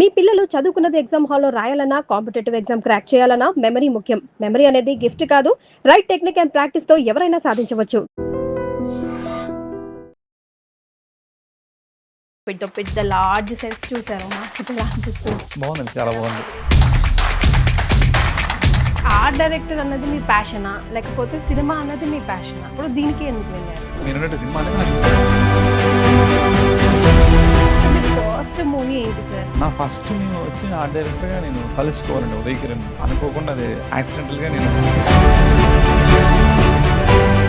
మీ పిల్లలు చదువుకున్నది ఎగ్జామ్ హాల్లో రాయాలన్నా కాంపిటేటివ్ ఎగ్జామ్ క్రాక్ చేయాలన్నా మెమరీ ముఖ్యం. మెమరీ అనేది గిఫ్ట్ కాదు, రైట్ టెక్నిక్ అండ్ ప్రాక్టీస్ తో ఎవరైనా సాధించవచ్చు. పెద్ద పెద్ద లార్జ్ సెట్స్ చూసారు మార్కెట్ అనిపిస్తుంది. బాగుందండి, చాలా బాగుంది. ఆర్ట్ డైరెక్టర్ అన్నది మీ ప్యాషనా, లేకపోతే సినిమా అన్నది మీ ప్యాషనా? అప్పుడు దీనికి ఎందుకు వెళ్ళారు? నేను అన్నట్టు సినిమా అనేది ఫస్ట్ మూవీ ఏంటి సార్? నా ఫస్ట్ నేను వచ్చిన ఆర్ట్ డైరెక్టర్గా నేను కలుసుకోవాలండి ఉదయ్ కిరణ్. అనుకోకుండా అది యాక్సిడెంటల్గా నేను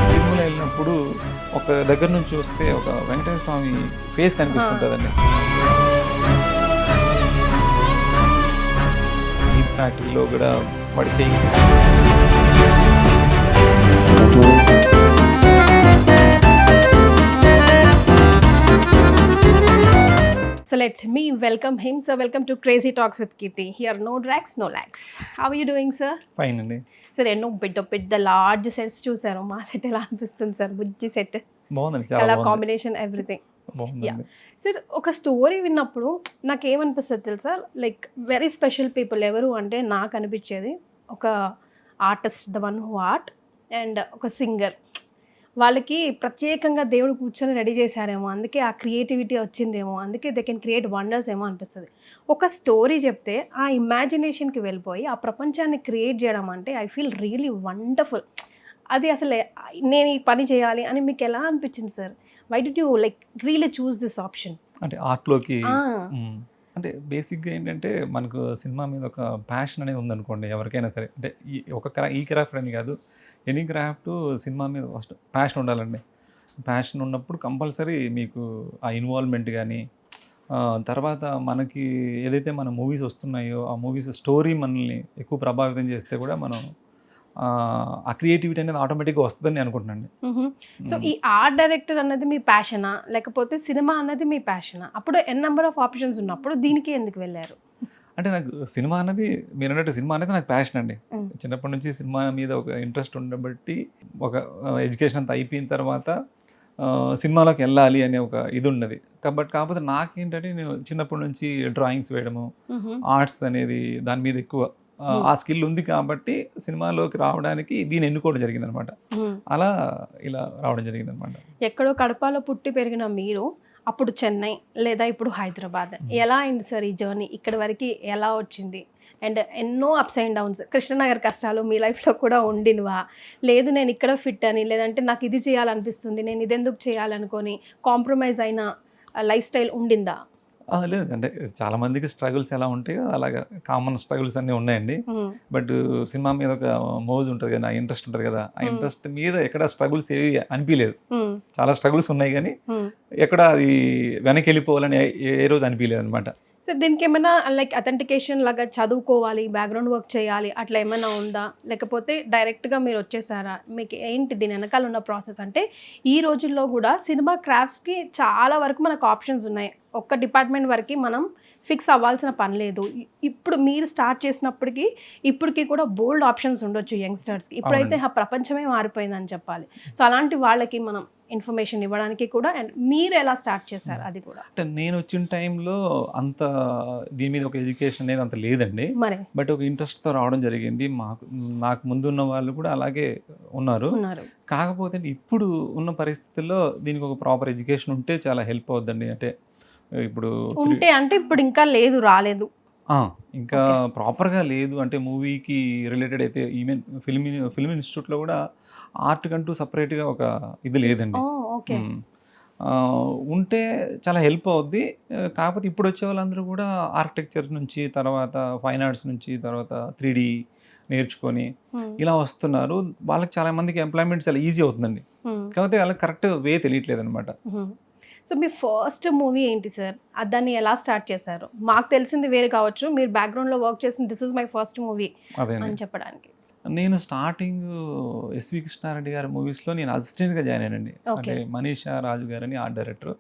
తిరుమల వెళ్ళినప్పుడు ఒక దగ్గర నుంచి వస్తే ఒక వెంకటేశ్వర స్వామి ఫేస్ కనిపిస్తుంటుందండి. ఈ ఫ్యాక్టరీలో కూడా వాడి చేయి So let me welcome him. So welcome to Crazy Talks with Kirti. Here no drags, no lags. How are you doing, sir? Fine అండి. సార్ ఎన్నో పెద్ద పెద్ద లార్జ్ సెట్స్ చూసారు. మా సెట్ ఎలా అనిపిస్తుంది సార్? బుజ్జి సెట్, బాగుందండి, చాలా చాలా బాగుంది. Combination, everything. బాగుందండి. సార్ ఒక స్టోరీ విన్నప్పుడు నాకు ఏమనిపిస్తుంది తెలుసా, లైక్ వెరీ స్పెషల్ పీపుల్ ఎవరు అంటే నాకు అనిపించేది ఒక artist, the one who art, and ఒక సింగర్. వాళ్ళకి ప్రత్యేకంగా దేవుడు కూర్చొని రెడీ చేశారేమో, అందుకే ఆ క్రియేటివిటీ వచ్చిందేమో, అందుకే దే కెన్ క్రియేట్ వండర్స్ ఏమో అనిపిస్తుంది. ఒక స్టోరీ చెప్తే ఆ ఇమాజినేషన్కి వెళ్ళిపోయి ఆ ప్రపంచాన్ని క్రియేట్ చేయడం అంటే ఐ ఫీల్ రియలీ వండర్ఫుల్. అది అసలు నేను ఈ పని చేయాలి అని మీకు ఎలా అనిపించింది sir? Why did you like really choose this option? అంటే ఆర్ట్లోకి అంటే బేసిక్గా ఏంటంటే మనకు సినిమా మీద ఒక ప్యాషన్ అనేది ఉందనుకోండి ఎవరికైనా సరే. అంటే ఈ క్రాఫ్ట్ అని కాదు, ఎనీ క్రాఫ్ట్ సినిమా మీద ఫస్ట్ ప్యాషన్ ఉండాలండి. ప్యాషన్ ఉన్నప్పుడు కంపల్సరీ మీకు ఆ ఇన్వాల్వ్మెంట్ కానీ తర్వాత మనకి ఏదైతే మన మూవీస్ వస్తున్నాయో ఆ మూవీస్ స్టోరీ మనల్ని ఎక్కువ ప్రభావితం చేస్తే కూడా మనం ఆ క్రియేటివిటీ అనేది ఆటోమేటిక్గా వస్తుందని నేను అనుకుంటున్నాను. సో ఈ ఆర్ట్ డైరెక్టర్ అన్నది మీ ప్యాషనా, లేకపోతే సినిమా అన్నది మీ ప్యాషనా? అప్పుడు ఎన్ నెంబర్ ఆఫ్ ఆప్షన్స్ ఉన్నప్పుడు దీనికి ఎందుకు వెళ్ళారు? అంటే నాకు సినిమా అనేది, మీరు అన్నట్టు సినిమా అనేది నాకు ప్యాషన్ అండి. చిన్నప్పటి నుంచి సినిమా మీద ఒక ఇంట్రెస్ట్ ఉండబట్టి ఒక ఎడ్యుకేషన్ అంతా అయిపోయిన తర్వాత సినిమాలోకి వెళ్ళాలి అనే ఒక ఇది ఉన్నది. కాకపోతే నాకేంటంటే నేను చిన్నప్పటి నుంచి డ్రాయింగ్స్ వేయడము, ఆర్ట్స్ అనేది దాని మీద ఎక్కువ ఆ స్కిల్ ఉంది కాబట్టి సినిమాలోకి రావడానికి దీన్ని ఎన్నుకోవడం జరిగింది అనమాట. అలా ఇలా రావడం జరిగింది అనమాట. ఎక్కడో కడపలో పుట్టి పెరిగిన మీరు అప్పుడు చెన్నై లేదా ఇప్పుడు హైదరాబాద్, ఎలా అయింది సార్ ఈ జర్నీ? ఇక్కడి వరకు ఎలా వచ్చింది? అండ్ ఎన్నో అప్స్ అండ్ డౌన్స్, కృష్ణనగర్ కష్టాలు మీ లైఫ్లో కూడా ఉండినవా? లేదు నేను ఇక్కడ ఫిట్ అని, లేదంటే నాకు ఇది చేయాలనిపిస్తుంది నేను ఇది ఎందుకు చేయాలనుకొని కాంప్రమైజ్ అయిన లైఫ్ స్టైల్ ఉండిందా? లేదు, అంటే చాలా మందికి స్ట్రగుల్స్ ఎలా ఉంటాయో అలాగా కామన్ స్ట్రగుల్స్ అన్నీ ఉన్నాయండి. బట్ సినిమా మీద ఒక మోజ్ ఉంటుంది కదా, ఇంట్రెస్ట్ ఉంటుంది కదా, ఆ ఇంట్రెస్ట్ మీద ఎక్కడ స్ట్రగుల్స్ ఏవి అనిపించలేదు. చాలా స్ట్రగుల్స్ ఉన్నాయి కానీ ఎక్కడ అది వెనక్కి వెళ్ళిపోవాలని ఏ రోజు అనిపించలేదు అనమాట. సో దీనికి ఏమైనా లైక్ అథెంటికేషన్ లాగా చదువుకోవాలి, బ్యాక్గ్రౌండ్ వర్క్ చేయాలి అట్లా ఏమైనా ఉందా, లేకపోతే డైరెక్ట్గా మీరు వచ్చేసారా? మీకు ఏంటి దీని వెనకాల ఉన్న ప్రాసెస్? అంటే ఈ రోజుల్లో కూడా సినిమా క్రాఫ్ట్స్కి చాలా వరకు మనకు ఆప్షన్స్ ఉన్నాయి. ఒక్క డిపార్ట్మెంట్ వరకు మనం ఫిక్స్ అవ్వాల్సిన పని లేదు. ఇప్పుడు మీరు స్టార్ట్ చేసినప్పటికీ ఇప్పటికీ కూడా బోల్డ్ ఆప్షన్స్ ఉండొచ్చు యంగ్స్టర్స్కి. ఇప్పుడైతే ఆ ప్రపంచమే మారిపోయిందని చెప్పాలి. సో అలాంటి వాళ్ళకి మనం ఇన్ఫర్మేషన్ ఇవ్వడానికి కూడా, అండ్ మీరు ఎలా స్టార్ట్ చేశారు అది కూడా? అంటే నేను వచ్చిన టైంలో అంత దీని మీద ఒక ఎడ్యుకేషన్ అనేది అంత లేదండి. బట్ ఒక ఇంట్రెస్ట్తో రావడం జరిగింది. నాకు ముందు ఉన్న వాళ్ళు కూడా అలాగే ఉన్నారు. కాకపోతే ఇప్పుడు ఉన్న పరిస్థితుల్లో దీనికి ఒక ప్రాపర్ ఎడ్యుకేషన్ ఉంటే చాలా హెల్ప్ అవుద్దండి. అంటే ఇప్పుడు ఇప్పుడు ఇంకా లేదు, రాలేదు, ఇంకా ప్రాపర్గా లేదు. అంటే మూవీకి రిలేటెడ్ అయితే ఈవెన్ ఫిల్మ్ ఇన్స్టిట్యూట్లో కూడా ఆర్ట్ కంటూ సపరేట్గా ఒక ఇది లేదండి. ఉంటే చాలా హెల్ప్ అవుద్ది. కాకపోతే ఇప్పుడు వచ్చే వాళ్ళందరూ కూడా ఆర్కిటెక్చర్ నుంచి, తర్వాత ఫైన్ ఆర్ట్స్ నుంచి, తర్వాత 3D నేర్చుకొని ఇలా వస్తున్నారు. వాళ్ళకి చాలా మందికి ఎంప్లాయ్మెంట్ చాలా ఈజీ అవుతుందండి. కాకపోతే వాళ్ళకి కరెక్ట్ వే తెలియట్లేదు అనమాట. సో మీ ఫస్ట్ మూవీ ఏంటి సార్? దాన్ని ఎలా స్టార్ట్ చేశారు? మాకు తెలిసింది వేరే కావచ్చు, మీరు బ్యాక్గ్రౌండ్లో వర్క్ చేసిన this is my first movie అని చెప్పడానికి. నేను స్టార్టింగ్ ఎస్వి కృష్ణారెడ్డి గారి మూవీస్లో నేను అసిస్టెంట్గా జాయిన్ అయ్యానండి. అంటే మనీషా రాజు గారని ఆర్ట్ డైరెక్టర్,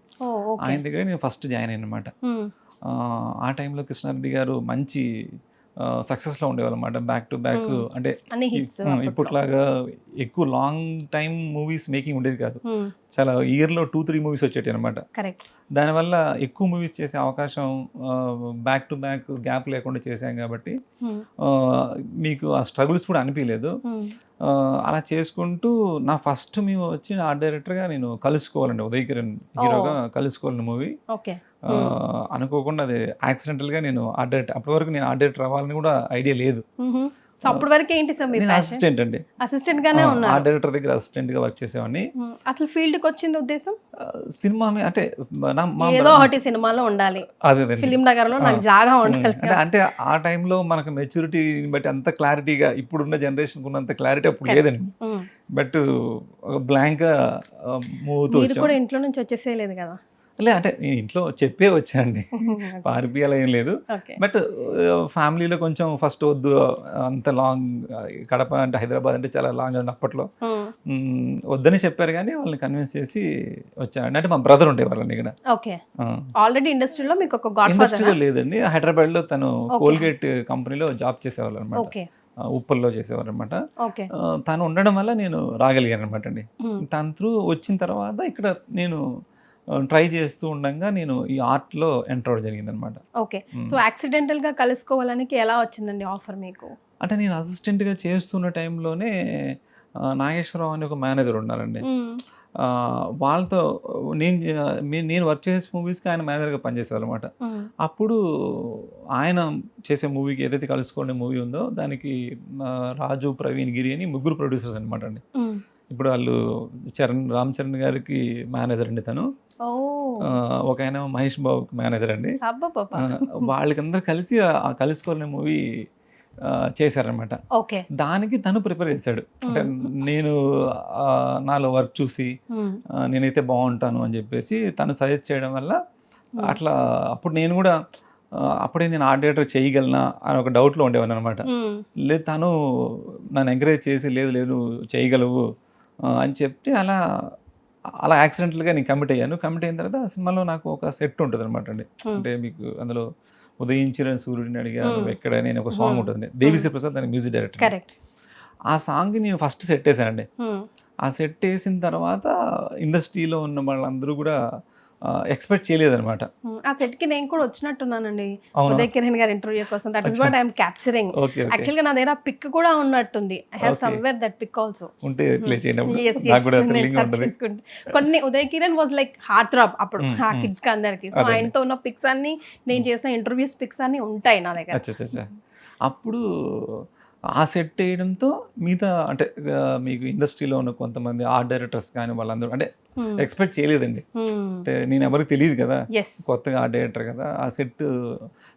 ఆయన దగ్గర నేను ఫస్ట్ జాయిన్ అయ్యాను అనమాట. ఆ టైంలో కృష్ణారెడ్డి గారు మంచి సక్సెస్లో ఉండేవాళ్ళు అనమాట. బ్యాక్ టు బ్యాక్ అంటే అన్ని హిట్స్ ఇప్పట్లాగా ఎక్కువ లాంగ్ టైం మూవీస్ మేకింగ్ ఉండేది కాదు. చాలా ఇయర్లో 2-3 మూవీస్ వచ్చేటి అనమాట. కరెక్ట్. దానివల్ల ఎక్కువ మూవీస్ చేసే అవకాశం బ్యాక్ టు బ్యాక్ గ్యాప్ లేకుండా చేశాం కాబట్టి మీకు ఆ స్ట్రగుల్స్ కూడా అనిపించలేదు. అలా చేసుకుంటూ నా ఫస్ట్ మేము వచ్చిన ఆర్ట్ డైరెక్టర్గా నేను కలుసుకోవాలండి, ఉదయ్ కిరణ్ హీరోగా కలుసుకోవాలని మూవీ. ఓకే. అనుకోకుండా అది యాక్సిడెంటల్గా నేను ఆర్ట్ డైరెక్టర్, అప్పటి వరకు నేను ఆర్ట్ డైరెక్టర్ అవ్వాలని కూడా ఐడియా లేదు. సో అప్పటి వరకు ఏంటి సార్ మీ నేను అసిస్టెంట్ అండి, అసిస్టెంట్ గానే ఉన్నారు. ఆర్ట్ డైరెక్టర్ దగ్గర అసిస్టెంట్ గా వర్క్ చేసేవాడిని. అసలు ఫీల్డ్ కి వచ్చింది ఉద్దేశం సినిమా అంటే ఏదో ఒకటి సినిమాలో ఉండాలి, అదే ఫిలిం నగర్ లో నాకు జాగా ఉండాలి. అంటే ఆ టైంలో మనకు మెచ్యూరిటీని బట్టి అంత క్లారిటీగా ఇప్పుడున్న జనరేషన్ ఉన్నంత క్లారిటీ అప్పుడు లేదండి. బట్ బ్లాంక్ గా మూవ్ అవుతూ మీరు కూడా ఇంట్లో నుంచి వచ్చేసేయలేదు కదా? లే, అంటే నేను ఇంట్లో చెప్పే వచ్చానండి, పారిపోయాల ఏం లేదు. బట్ ఫ్యామిలీలో కొంచెం ఫస్ట్ వద్దు, అంత లాంగ్, కడప అంటే హైదరాబాద్ అంటే చాలా లాంగ్ అని అప్పట్లో వద్దని చెప్పారు, కానీ వాళ్ళని కన్విన్స్ చేసి వచ్చానండి. అంటే మా బ్రదర్ ఉండేవాళ్ళండి ఇక్కడ. ఆల్రెడీ ఇండస్ట్రీలో మీకు ఒక ఇండస్ట్రీలో లేదండి, హైదరాబాద్ లో తను కోల్గేట్ కంపెనీలో జాబ్ చేసేవాళ్ళు అనమాట, ఉప్పల్లో చేసేవారు అనమాట. తను ఉండడం వల్ల నేను రాగలిగాను అనమాట అండి. తన త్రూ వచ్చిన తర్వాత ఇక్కడ నేను ట్రై చేస్తూ ఉండగా నేను ఈ ఆర్ట్లో ఎంటర్ అవ్వడం జరిగింది అనమాట. ఓకే. సో యాక్సిడెంటల్గా కలుసుకోవాలని ఎలా వచ్చిందండి ఆఫర్ మీకు? అంటే నేను అసిస్టెంట్గా చేస్తున్న టైంలోనే నాగేశ్వరరావు అని ఒక మేనేజర్ ఉన్నారండి. వాళ్ళతో నేను వర్క్ చేసే మూవీస్కి ఆయన మేనేజర్గా పనిచేసేవాళ్ళు అనమాట. అప్పుడు ఆయన చేసే మూవీకి ఏదైతే కలుసుకోండి మూవీ ఉందో దానికి రాజు, ప్రవీణ్, గిరి అని ముగ్గురు ప్రొడ్యూసర్స్ అనమాట అండి. ఇప్పుడు వాళ్ళు రామ్ చరణ్ గారికి మేనేజర్ అండి తను, ఒక ఆయన మహేష్ బాబుకి మేనేజర్ అండి. వాళ్ళకందరూ కలిసి ఆ కలుసుకోవాలనే మూవీ చేశారనమాట. దానికి తను ప్రిపేర్ చేశాడు. అంటే నేను నాలో వర్క్ చూసి నేనైతే బాగుంటాను అని చెప్పేసి తను సజెస్ట్ చేయడం వల్ల అట్లా అప్పుడు నేను కూడా అప్పుడే నేను ఆర్ట్ డైరెక్టర్ చేయగలనా అని ఒక డౌట్లో ఉండేవాను అనమాట. లేదు, తను నన్ను ఎంకరేజ్ చేసి లేదు నువ్వు చేయగలవు అని చెప్తే అలా యాక్సిడెంటల్గా నేను కమిట్ అయ్యాను. కమిట్ అయిన తర్వాత ఆ సినిమాలో నాకు ఒక సెట్ ఉంటుంది అనమాట అండి. అంటే మీకు అందులో ఉదయించిన సూర్యుడిని అడిగాను ఎక్కడ నేను ఒక సాంగ్ ఉంటుంది, దేవిశ్రీ ప్రసాద్ దానికి మ్యూజిక్ డైరెక్టర్. ఆ సాంగ్ నేను ఫస్ట్ సెట్ వేసానండి. ఆ సెట్ వేసిన తర్వాత ఇండస్ట్రీలో ఉన్న వాళ్ళందరూ కూడా ఎక్స్పెక్ట్ చేయలేదన్నమాట. ఆ సెట్ కి నేను కూడా వచ్చినట్టున్నానండి ఉదయ్ కిరణ్ గారి ఇంటర్వ్యూ కోసం. That is what I am capturing. Actual గా నా దగ్గర పిక్ కూడా ఉన్నట్టుంది. I have somewhere that pic also. ఉంటే ప్లే చేయండి. కొన్ని Uday Kiran was like heart throb అప్పుడు ఆ కిడ్స్ కి అందరికి. సో ఆయనతో ఉన్న పిక్స్ అన్ని, నేను చేసిన ఇంటర్వ్యూస్ పిక్స్ అన్ని ఉంటాయి నా దగ్గర. అప్పుడు ఆ సెట్ వేయడంతో మిగతా అంటే మీకు ఇండస్ట్రీలో ఉన్న కొంతమంది ఆర్ట్ డైరెక్టర్స్ కానీ వాళ్ళందరూ అంటే ఎక్స్పెక్ట్ చేయలేదండి. అంటే నేను ఎవరికి తెలియదు కదా, కొత్తగా ఆర్ట్ డైరెక్టర్ కదా. ఆ సెట్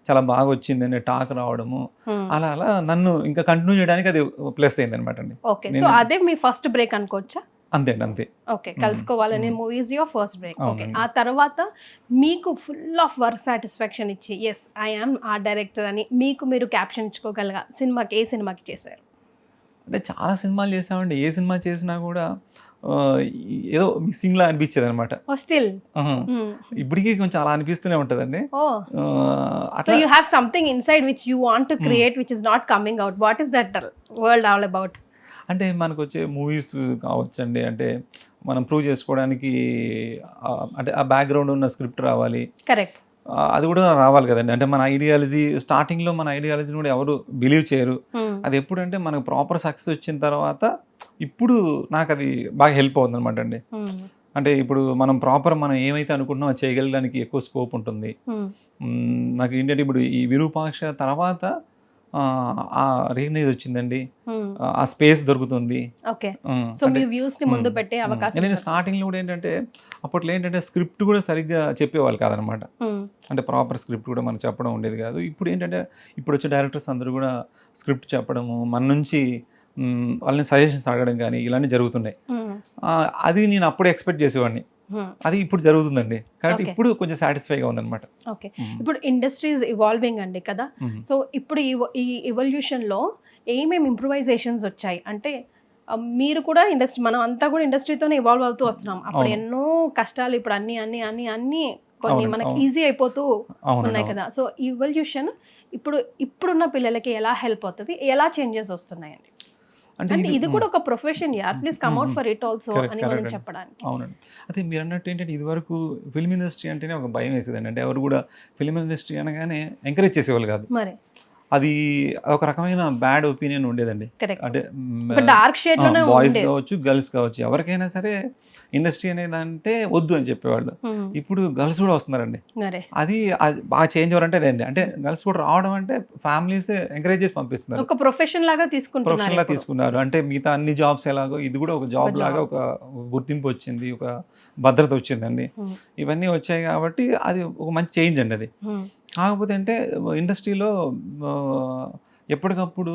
చాలా బాగా వచ్చిందని టాక్ రావడము అలా నన్ను ఇంకా కంటిన్యూ చేయడానికి అది ప్లస్ అయింది అనమాట అండి. సో అదే మీ ఫస్ట్ బ్రేక్ అనుకోవచ్చా? అంతే అండి, అంతే. ఓకే, కలుసుకోవాలనే movie is your first break. Okay, ఆ తర్వాత మీకు ఫుల్ ఆఫ్ వర్క్ సాటిస్ఫాక్షన్ ఇచ్చి yes I am art director అని మీకు మీరు క్యాప్షన్ ఇచ్చుకోగలగా సినిమాకి ఏ సినిమాకి చేశారు? అంటే చాలా సినిమాలు చేసామండి. ఏ సినిమా చేసినా కూడా ఏదో మిస్సింగ్ లా అనిపించేది అనమాట. స్టిల్ ఇప్పటికీ కొంచెం అలా అనిపిస్తూనే ఉంటదండి. So you have something inside which you want to create which is not coming out. What is that world all about? అంటే మనకు వచ్చే మూవీస్ కావచ్చండి, అంటే మనం ప్రూవ్ చేసుకోవడానికి అంటే ఆ బ్యాక్గ్రౌండ్ ఉన్న స్క్రిప్ట్ రావాలి. కరెక్ట్. అది కూడా రావాలి కదండి. అంటే మన ఐడియాలజీ స్టార్టింగ్లో మన ఐడియాలజీని కూడా ఎవరు బిలీవ్ చేయరు. అది ఎప్పుడంటే మనకు ప్రాపర్ సక్సెస్ వచ్చిన తర్వాత ఇప్పుడు నాకు అది బాగా హెల్ప్ అవుతుంది అనమాట అండి. అంటే ఇప్పుడు మనం ఏమైతే అనుకుంటున్నామో చేయగలడానికి ఎక్కువ స్కోప్ ఉంటుంది. నాకు ఏంటంటే ఇప్పుడు ఈ విరూపాక్ష తర్వాత ఆ రికగ్నైజ్ వచ్చిందండి, ఆ స్పేస్ దొరుకుతుంది. నేను స్టార్టింగ్ లో కూడా ఏంటంటే అప్పట్లో ఏంటంటే స్క్రిప్ట్ కూడా సరిగ్గా చెప్పేవాళ్ళు కాదనమాట. అంటే ప్రాపర్ స్క్రిప్ట్ కూడా మనకు చెప్పడం ఉండేది కాదు. ఇప్పుడు ఏంటంటే ఇప్పుడు వచ్చే డైరెక్టర్స్ అందరూ కూడా స్క్రిప్ట్ చెప్పడము, మన నుంచి వాళ్ళని సజెషన్స్ అడగడం కానీ ఇలాంటివి జరుగుతున్నాయి. అది నేను అప్పుడు ఎక్స్పెక్ట్ చేసేవాడిని, అది ఇప్పుడు జరుగుతుందండి. కాబట్టి ఇప్పుడు కొంచెం సాటిస్ఫైగా ఉందన్నమాట. ఓకే, ఇప్పుడు ఇండస్ట్రీస్ ఇవాల్వింగ్ అండి కదా. సో ఇప్పుడు ఈ ఎవల్యూషన్లో ఏమేమి ఇంప్రూవైజేషన్స్ వచ్చాయి అంటే మీరు కూడా ఇండస్ట్రీ, మనం అంతా కూడా ఇండస్ట్రీతోనే ఇవాల్వ్ అవుతూ వస్తున్నాం. అప్పుడు ఎన్నో కష్టాలు, ఇప్పుడు అన్ని కొన్ని అవునండి, మనకి అవును. ఈజీ అయిపోతూ అవునండి, ఉన్నాయి అవును. కదా. సో ఇవల్యూషన్ ఇప్పుడున్న పిల్లలకి ఎలా హెల్ప్ అవుతుంది, ఎలా చేంజెస్ వస్తున్నాయండి? అంటే అంటే ఇది ఇది కూడా ఒక ప్రొఫెషన్ యార్, please come out for it also correct అని మనం కరెక్ట్ అండి. చెప్పడానికి. అవునండి. అయితే మీరన్నట్టు ఏంటంటే ఇదివరకు ఫిల్మ్ ఇండస్ట్రీ అంటేనే ఒక భయం వేసేదండి. అంటే ఎవరు కూడా ఫిల్మ్ ఇండస్ట్రీ అనగానే ఎంకరేజ్ చేసేవాళ్ళు కాదు. మరి అది ఒక రకమైన బ్యాడ్ ఒపీనియన్ ఉండేదండి. కరెక్ట్, అంటే ఒక డార్క్ షేడ్ లోనే బాయ్స్ ఉండేది. కావచ్చు, గర్ల్స్ కావచ్చు, ఎవరికైనా సరే ఇండస్ట్రీ అనేదంటే వద్దు అని చెప్పేవాళ్ళు. ఇప్పుడు గర్ల్స్ కూడా వస్తున్నారండి. మరే అది బాగా చేంజ్ ఓవర్ అంటే అదండి. అంటే గర్ల్స్ కూడా రావడం అంటే ఫ్యామిలీస్ ఎంకరేజ్ చేసి పంపిస్తున్నారు. ఒక ప్రొఫెషన్ లాగా తీసుకుంటున్నారు ప్రొఫెషనల్‌గా ఇప్పుడు. తీసుకున్నారు. అంటే మిగతా అన్ని జాబ్స్ ఎలాగో ఇది కూడా ఒక ఒక జాబ్ లాగా జాబ్. ఒక గుర్తింపు వచ్చింది. ఒక భద్రత వచ్చిందండి. ఇవన్నీ వచ్చాయి కాబట్టి అది ఒక మంచి చేంజ్ అండి అది. కాకపోతే అంటే ఇండస్ట్రీలో ఎప్పటికప్పుడు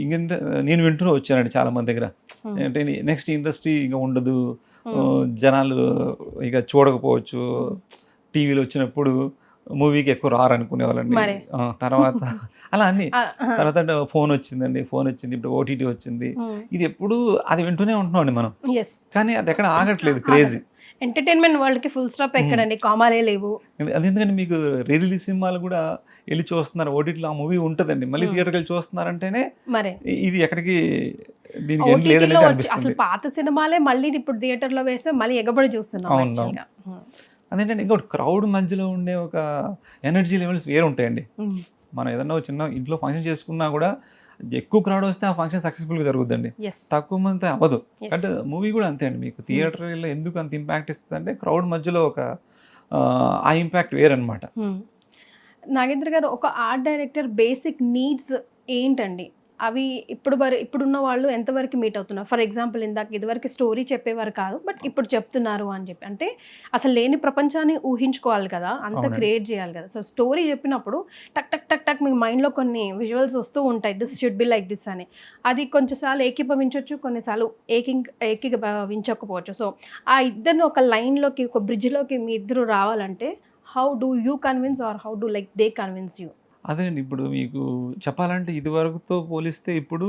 ఇంక నేను వింటూ వచ్చానండి చాలా మంది దగ్గర. అంటే నెక్స్ట్ ఇండస్ట్రీ ఇక ఉండదు. జనాలు ఇక చూడకపోవచ్చు. టీవీలో వచ్చినప్పుడు మూవీకి ఎక్కువ రారనుకునే వాళ్ళండి. మరి. తర్వాత అలా అన్నీ. ఆ, ఆ. తర్వాత ఫోన్ వచ్చిందండి. ఫోన్ వచ్చింది. ఇప్పుడు ఓటీటీ వచ్చింది. ఇది ఎప్పుడు అది వింటూనే ఉంటున్నామండి మనం. Yes. కానీ అది ఎక్కడ ఆగట్లేదు క్రేజీ. ఎంటర్టైన్మెంట్ వరల్డ్ కి ఫుల్ స్టాప్ ఎక్కడండి, కామాలే లేవు. అది ఎందుకంటే మీకు రీ రిలీజ్ సినిమాలు కూడా వెళ్ళి చూస్తున్నారు. ఓటీటీలో ఆ మూవీ ఉంటుందండి. మళ్ళీ థియేటర్కి వెళ్ళి చూస్తున్నారంటేనే మరి ఇది ఎక్కడికి దీనికి ఎండ్ ఓటీటీలో లేదనేది వచ్చి అనిపిస్తుంది. అసలు పాత సినిమాలే మళ్ళీ ఇప్పుడు థియేటర్ లో వేస్తే మళ్ళీ ఎగబడి చూస్తున్నాం అవును, actually గా. అదేంటంటే ఇంకోటి క్రౌడ్ మధ్యలో ఉండే ఒక ఎనర్జీ లెవెల్స్ వేరు ఉంటాయండి. Hmm. మనం ఏదన్నా ఒక చిన్న ఇంట్లో ఫంక్షన్ చేసుకున్నా కూడా ఎక్కువ క్రౌడ్ వస్తే ఆ ఫంక్షన్ సక్సెస్ఫుల్గా జరుగుద్దండి. Yes. తక్కువ మంది అవ్వదు. Yes. అంటే మూవీ కూడా అంతే అండి. మీకు థియేటర్లో ఎందుకు అంత ఇంపాక్ట్ ఇస్తుంది అంటే క్రౌడ్ మధ్యలో ఒక ఆ ఇంపాక్ట్ వేరనమాట. నాగేంద్ర గారు, ఒక ఆర్ట్ డైరెక్టర్ బేసిక్ నీడ్స్ ఏంటండి? అవి ఇప్పుడున్న వాళ్ళు ఎంతవరకు మీట్ అవుతున్నారు? ఫర్ ఎగ్జాంపుల్ ఇందాక ఇదివరకు స్టోరీ చెప్పేవారు కాదు, బట్ ఇప్పుడు చెప్తున్నారు అని చెప్పి, అంటే అసలు లేని ప్రపంచాన్ని ఊహించుకోవాలి కదా, అంత అవునండి. క్రియేట్ చేయాలి కదా. సో స్టోరీ చెప్పినప్పుడు టక్ టక్ టక్ టక్ మీ మైండ్లో కొన్ని విజువల్స్ వస్తూ ఉంటాయి, this should be like this అని. అది కొంచెంసార్లు ఏకీభవించవచ్చు, కొన్నిసార్లు ఏకీభవించకపోవచ్చు. సో ఆ ఇద్దరిని ఒక లైన్లోకి, ఒక బ్రిడ్జ్లోకి మీ ఇద్దరు రావాలంటే how do you convince or how do like they convince you? అదే అండి. ఇప్పుడు మీకు చెప్పాలంటే ఇదివరకుతో పోలిస్తే ఇప్పుడు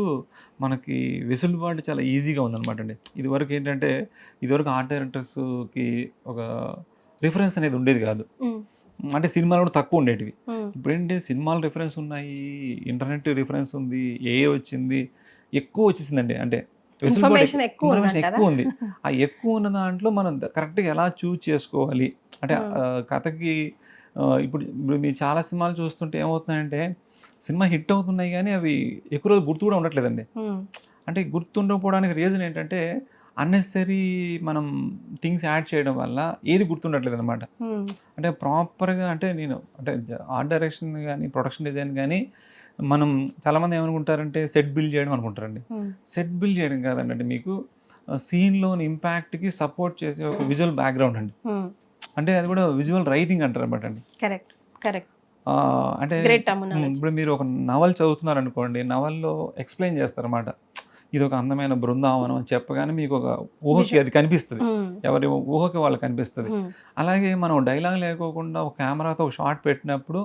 మనకి వెసులుబాటు చాలా ఈజీగా ఉందన్నమాట అండి. ఇదివరకు ఏంటంటే ఇదివరకు ఆర్ట్ డైరెక్టర్స్కి ఒక రిఫరెన్స్ అనేది ఉండేది కాదు. అంటే సినిమాలు కూడా తక్కువ ఉండేటివి. ఇప్పుడు ఏంటంటే సినిమాలు రిఫరెన్స్ ఉన్నాయి, ఇంటర్నెట్ రిఫరెన్స్ ఉంది, వచ్చింది, ఎక్కువ వచ్చేసిందండి. అంటే ఇన్ఫర్మేషన్ ఎక్కువ ఇన్ఫర్మేషన్ ఉందంటారా? ఎక్కువ ఉంది. ఆ ఎక్కువ ఉన్న దాంట్లో మనం కరెక్ట్గా ఎలా చూజ్ చేసుకోవాలి అంటే కథకి ఇప్పుడు ఇప్పుడు మీరు చాలా సినిమాలు చూస్తుంటే ఏమవుతున్నాయంటే సినిమా హిట్ అవుతున్నాయి కానీ అవి ఎక్కువ రోజు గుర్తు కూడా ఉండట్లేదండి. అంటే గుర్తుండకపోవడానికి రీజన్ ఏంటంటే అన్నెసరీ మనం థింగ్స్ యాడ్ చేయడం వల్ల ఏది గుర్తుండట్లేదు అనమాట. అంటే ప్రాపర్గా అంటే నేను అంటే ఆర్ట్ డైరెక్షన్ కానీ ప్రొడక్షన్ డిజైన్ కానీ మనం చాలామంది ఏమనుకుంటారంటే సెట్ బిల్డ్ చేయడం అనుకుంటారండి. సెట్ బిల్డ్ చేయడం కాదండి, మీకు సీన్లోని ఇంపాక్ట్కి సపోర్ట్ చేసే ఒక విజువల్ బ్యాక్గ్రౌండ్ అండి. అంటే అది కూడా విజువల్ రైటింగ్ అంటారు అనమాట అండి. Correct correct. అంటే Great terminology. ఇప్పుడు మీరు ఒక నవల్ చదువుతున్నారు అనుకోండి, నవల్లో ఎక్స్ప్లెయిన్ చేస్తారన్నమాట. ఇది ఒక అందమైన బృందావనం అని చెప్పగానే మీకు ఒక ఊహకి అది కనిపిస్తుంది, ఎవరి ఊహకి వాళ్ళకి కనిపిస్తుంది. అలాగే మనం డైలాగ్ లేకోకుండా ఒక కెమెరాతో ఒక షాట్ పెట్టినప్పుడు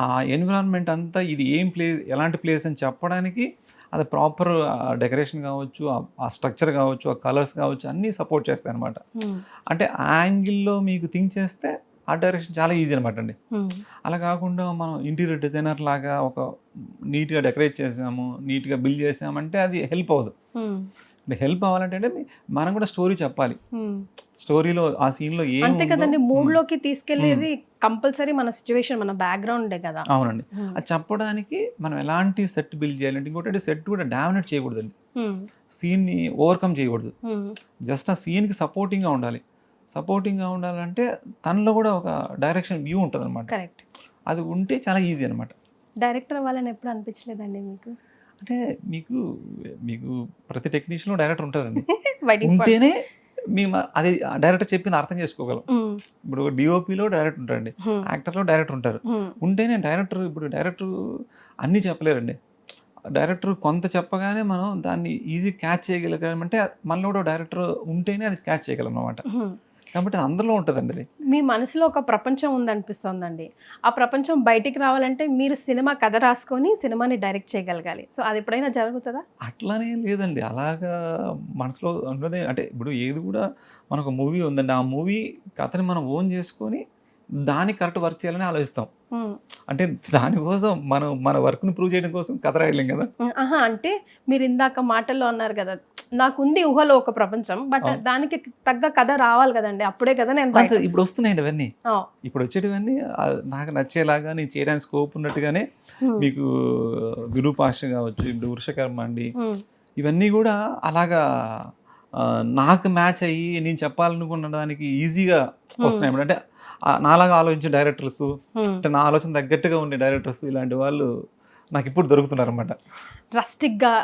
ఆ ఎన్విరాన్మెంట్ అంతా ఇది ఏం ప్లేస్, ఎలాంటి ప్లేస్ అని చెప్పడానికి అది ప్రాపర్ డెకరేషన్ కావచ్చు, ఆ స్ట్రక్చర్ కావచ్చు, ఆ కలర్స్ కావచ్చు, అన్నీ సపోర్ట్ చేస్తాయి అనమాట. అంటే ఆ యాంగిల్లో మీకు థింక్ చేస్తే ఆ డైరెక్షన్ చాలా ఈజీ అనమాట అండి. అలా కాకుండా మనం ఇంటీరియర్ డిజైనర్ లాగా ఒక నీట్గా డెకరేట్ చేసాము, నీట్గా బిల్డ్ చేసామంటే అది హెల్ప్ అవ్వదు. అంటే హెల్ప్ అవ్వాలంటే అంటే మనం కూడా స్టోరీ చెప్పాలి. స్టోరీలో ఆ సీన్లో అంతే కదండి, మూడ్లోకి తీసుకెళ్లేది కంపల్సరీ మన సిచ్యువేషన్, మన బ్యాక్గ్రౌండే కదా. అవునండి. అది చెప్పడానికి మనం ఎలాంటి సెట్ బిల్డ్ చేయాలంటే ఇంకోటి సెట్ కూడా డామినేట్ చేయకూడదండి, సీన్ని ఓవర్కమ్ చేయకూడదు. జస్ట్ ఆ సీన్కి సపోర్టింగ్గా ఉండాలి. సపోర్టింగ్గా ఉండాలంటే తనలో కూడా ఒక డైరెక్షన్ వ్యూ ఉంటుంది అనమాట. కరెక్ట్. అది ఉంటే చాలా ఈజీ అనమాట. డైరెక్టర్ అవ్వాలని ఎప్పుడు అనిపించలేదండి మీకు? అంటే మీకు మీకు ప్రతి టెక్నీషియన్లో డైరెక్టర్ ఉంటారండి. ఉంటేనే మేము అది డైరెక్టర్ చెప్పింది అర్థం చేసుకోగలం. ఇప్పుడు డిఓపిలో డైరెక్టర్ ఉంటారండి, యాక్టర్లో డైరెక్టర్ ఉంటారు. ఉంటేనే డైరెక్టర్, ఇప్పుడు డైరెక్టర్ అన్నీ చెప్పలేరండి. డైరెక్టర్ కొంత చెప్పగానే మనం దాన్ని ఈజీ క్యాచ్ చేయగలిగామంటే మనలో కూడా డైరెక్టర్ ఉంటేనే అది క్యాచ్ చేయగలం అన్నమాట. కాబట్టి అందులో ఉంటుందండి అది. మీ మనసులో ఒక ప్రపంచం ఉందనిపిస్తుందండి. ఆ ప్రపంచం బయటికి రావాలంటే మీరు సినిమా కథ రాసుకొని సినిమాని డైరెక్ట్ చేయగలగాలి. సో అది ఎప్పుడైనా జరుగుతుందా? అట్లానే లేదండి, అలాగా మనసులో ఉన్నదే. అంటే ఇప్పుడు ఏది కూడా మనకు మూవీ ఉందండి, ఆ మూవీ కథని మనం ఓన్ చేసుకొని దానికి కరెక్ట్ వర్క్ చేయాలని ఆలోచిస్తాం. అంటే దానికోసం మనం మన వర్క్ని ప్రూవ్ చేయడం కోసం కథ రాయలేం కదా. అంటే మీరు ఇందాక మాటల్లో అన్నారు కదా, నాకుంది ఊహలో ఒక ప్రపంచం, బట్ దానికి తగ్గ కథ రావాలి కదండి, అప్పుడే కదా నేను ఇప్పుడు వస్తున్నాయండి అవన్నీ. ఇప్పుడు వచ్చేటివన్నీ నాకు నచ్చేలాగా నేను చేయడానికి స్కోప్ ఉన్నట్టుగానే మీకు విరూపాక్ష కావచ్చు, ఇప్పుడు వృషకర్మ అండి, ఇవన్నీ కూడా అలాగా నాకు మ్యాచ్ అయ్యి నేను చెప్పాలనుకున్న దానికి ఈజీగా వస్తున్నాయి. అంటే నాలాగా ఆలోచించే డైరెక్టర్స్, అంటే నా ఆలోచన తగ్గట్టుగా ఉండే డైరెక్టర్స్, ఇలాంటి వాళ్ళు నాకు ఇప్పుడు దొరుకుతున్నారు అనమాట. రస్టిక్గా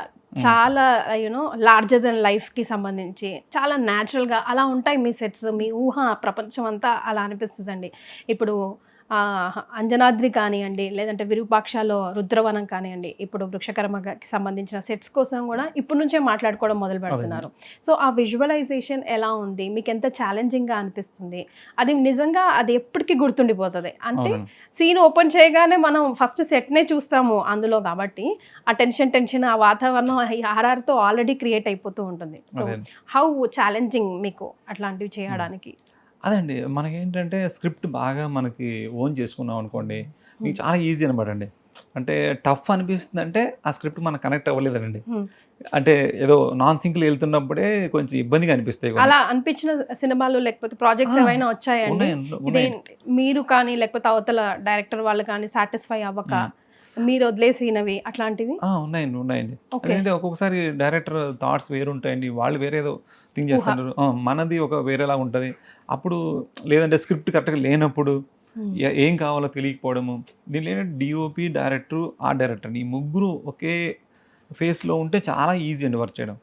చాలా యూనో లార్జర్ దెన్ లైఫ్కి సంబంధించి చాలా న్యాచురల్గా అలా ఉంటాయి మీ సెట్స్. మీ ఊహ ప్రపంచం అంతా అలా అనిపిస్తుందండి. ఇప్పుడు అంజనాద్రి కానివ్వండి, లేదంటే విరూపాక్షలో రుద్రవనం కానివ్వండి, ఇప్పుడు వృక్షకర్మకి సంబంధించిన సెట్స్ కోసం కూడా ఇప్పటి నుంచే మాట్లాడుకోవడం మొదలు పెడుతున్నారు. సో ఆ విజువలైజేషన్ ఎలా ఉంది, మీకు ఎంత ఛాలెంజింగ్గా అనిపిస్తుంది? అది నిజంగా అది ఎప్పటికీ గుర్తుండిపోతుంది. అంటే సీన్ ఓపెన్ చేయగానే మనం ఫస్ట్ సెట్నే చూస్తాము అందులో, కాబట్టి ఆ టెన్షన్ ఆ వాతావరణం ఆర్ఆర్తో ఆల్రెడీ క్రియేట్ అయిపోతూ ఉంటుంది. సో హౌ ఛాలెంజింగ్ మీకు అట్లాంటివి చేయడానికి? అదండి, మనకేంటంటే స్క్రిప్ట్ బాగా మనకి ఓన్ చేసుకున్నాం అనుకోండి, మీకు చాలా ఈజీ అనమాట అండి. అంటే టఫ్ అనిపిస్తుంది అంటే ఆ స్క్రిప్ట్ మనకు కనెక్ట్ అవ్వలేదండి. అంటే ఏదో నాన్ సింక్లో వెళ్తున్నప్పుడే కొంచెం ఇబ్బందిగా అనిపిస్తాయి. అలా అనిపించిన సినిమాలు లేకపోతే ప్రాజెక్ట్స్ ఏమైనా వచ్చాయండి మీరు కానీ, లేకపోతే అవతల డైరెక్టర్ వాళ్ళు కానీ సాటిస్ఫై అవ్వక మీరు వదిలేసినవి అట్లాంటివి? ఉన్నాయండి. ఎందుకంటే ఒక్కొక్కసారి డైరెక్టర్ థాట్స్ వేరుంటాయండి, వాళ్ళు వేరేదో థింక్ చేస్తున్నారు, మనది ఒక వేరేలా ఉంటుంది. అప్పుడు లేదంటే స్క్రిప్ట్ కరెక్ట్గా లేనప్పుడు ఏం కావాలో తెలియకపోవడము, దీనిలో ఏంటంటే డిఓపి, డైరెక్టర్, ఆర్ట్ డైరెక్టర్ ఈ ముగ్గురు ఒకే ఫేస్లో ఉంటే చాలా ఈజీ అండి వర్క్ చేయడం.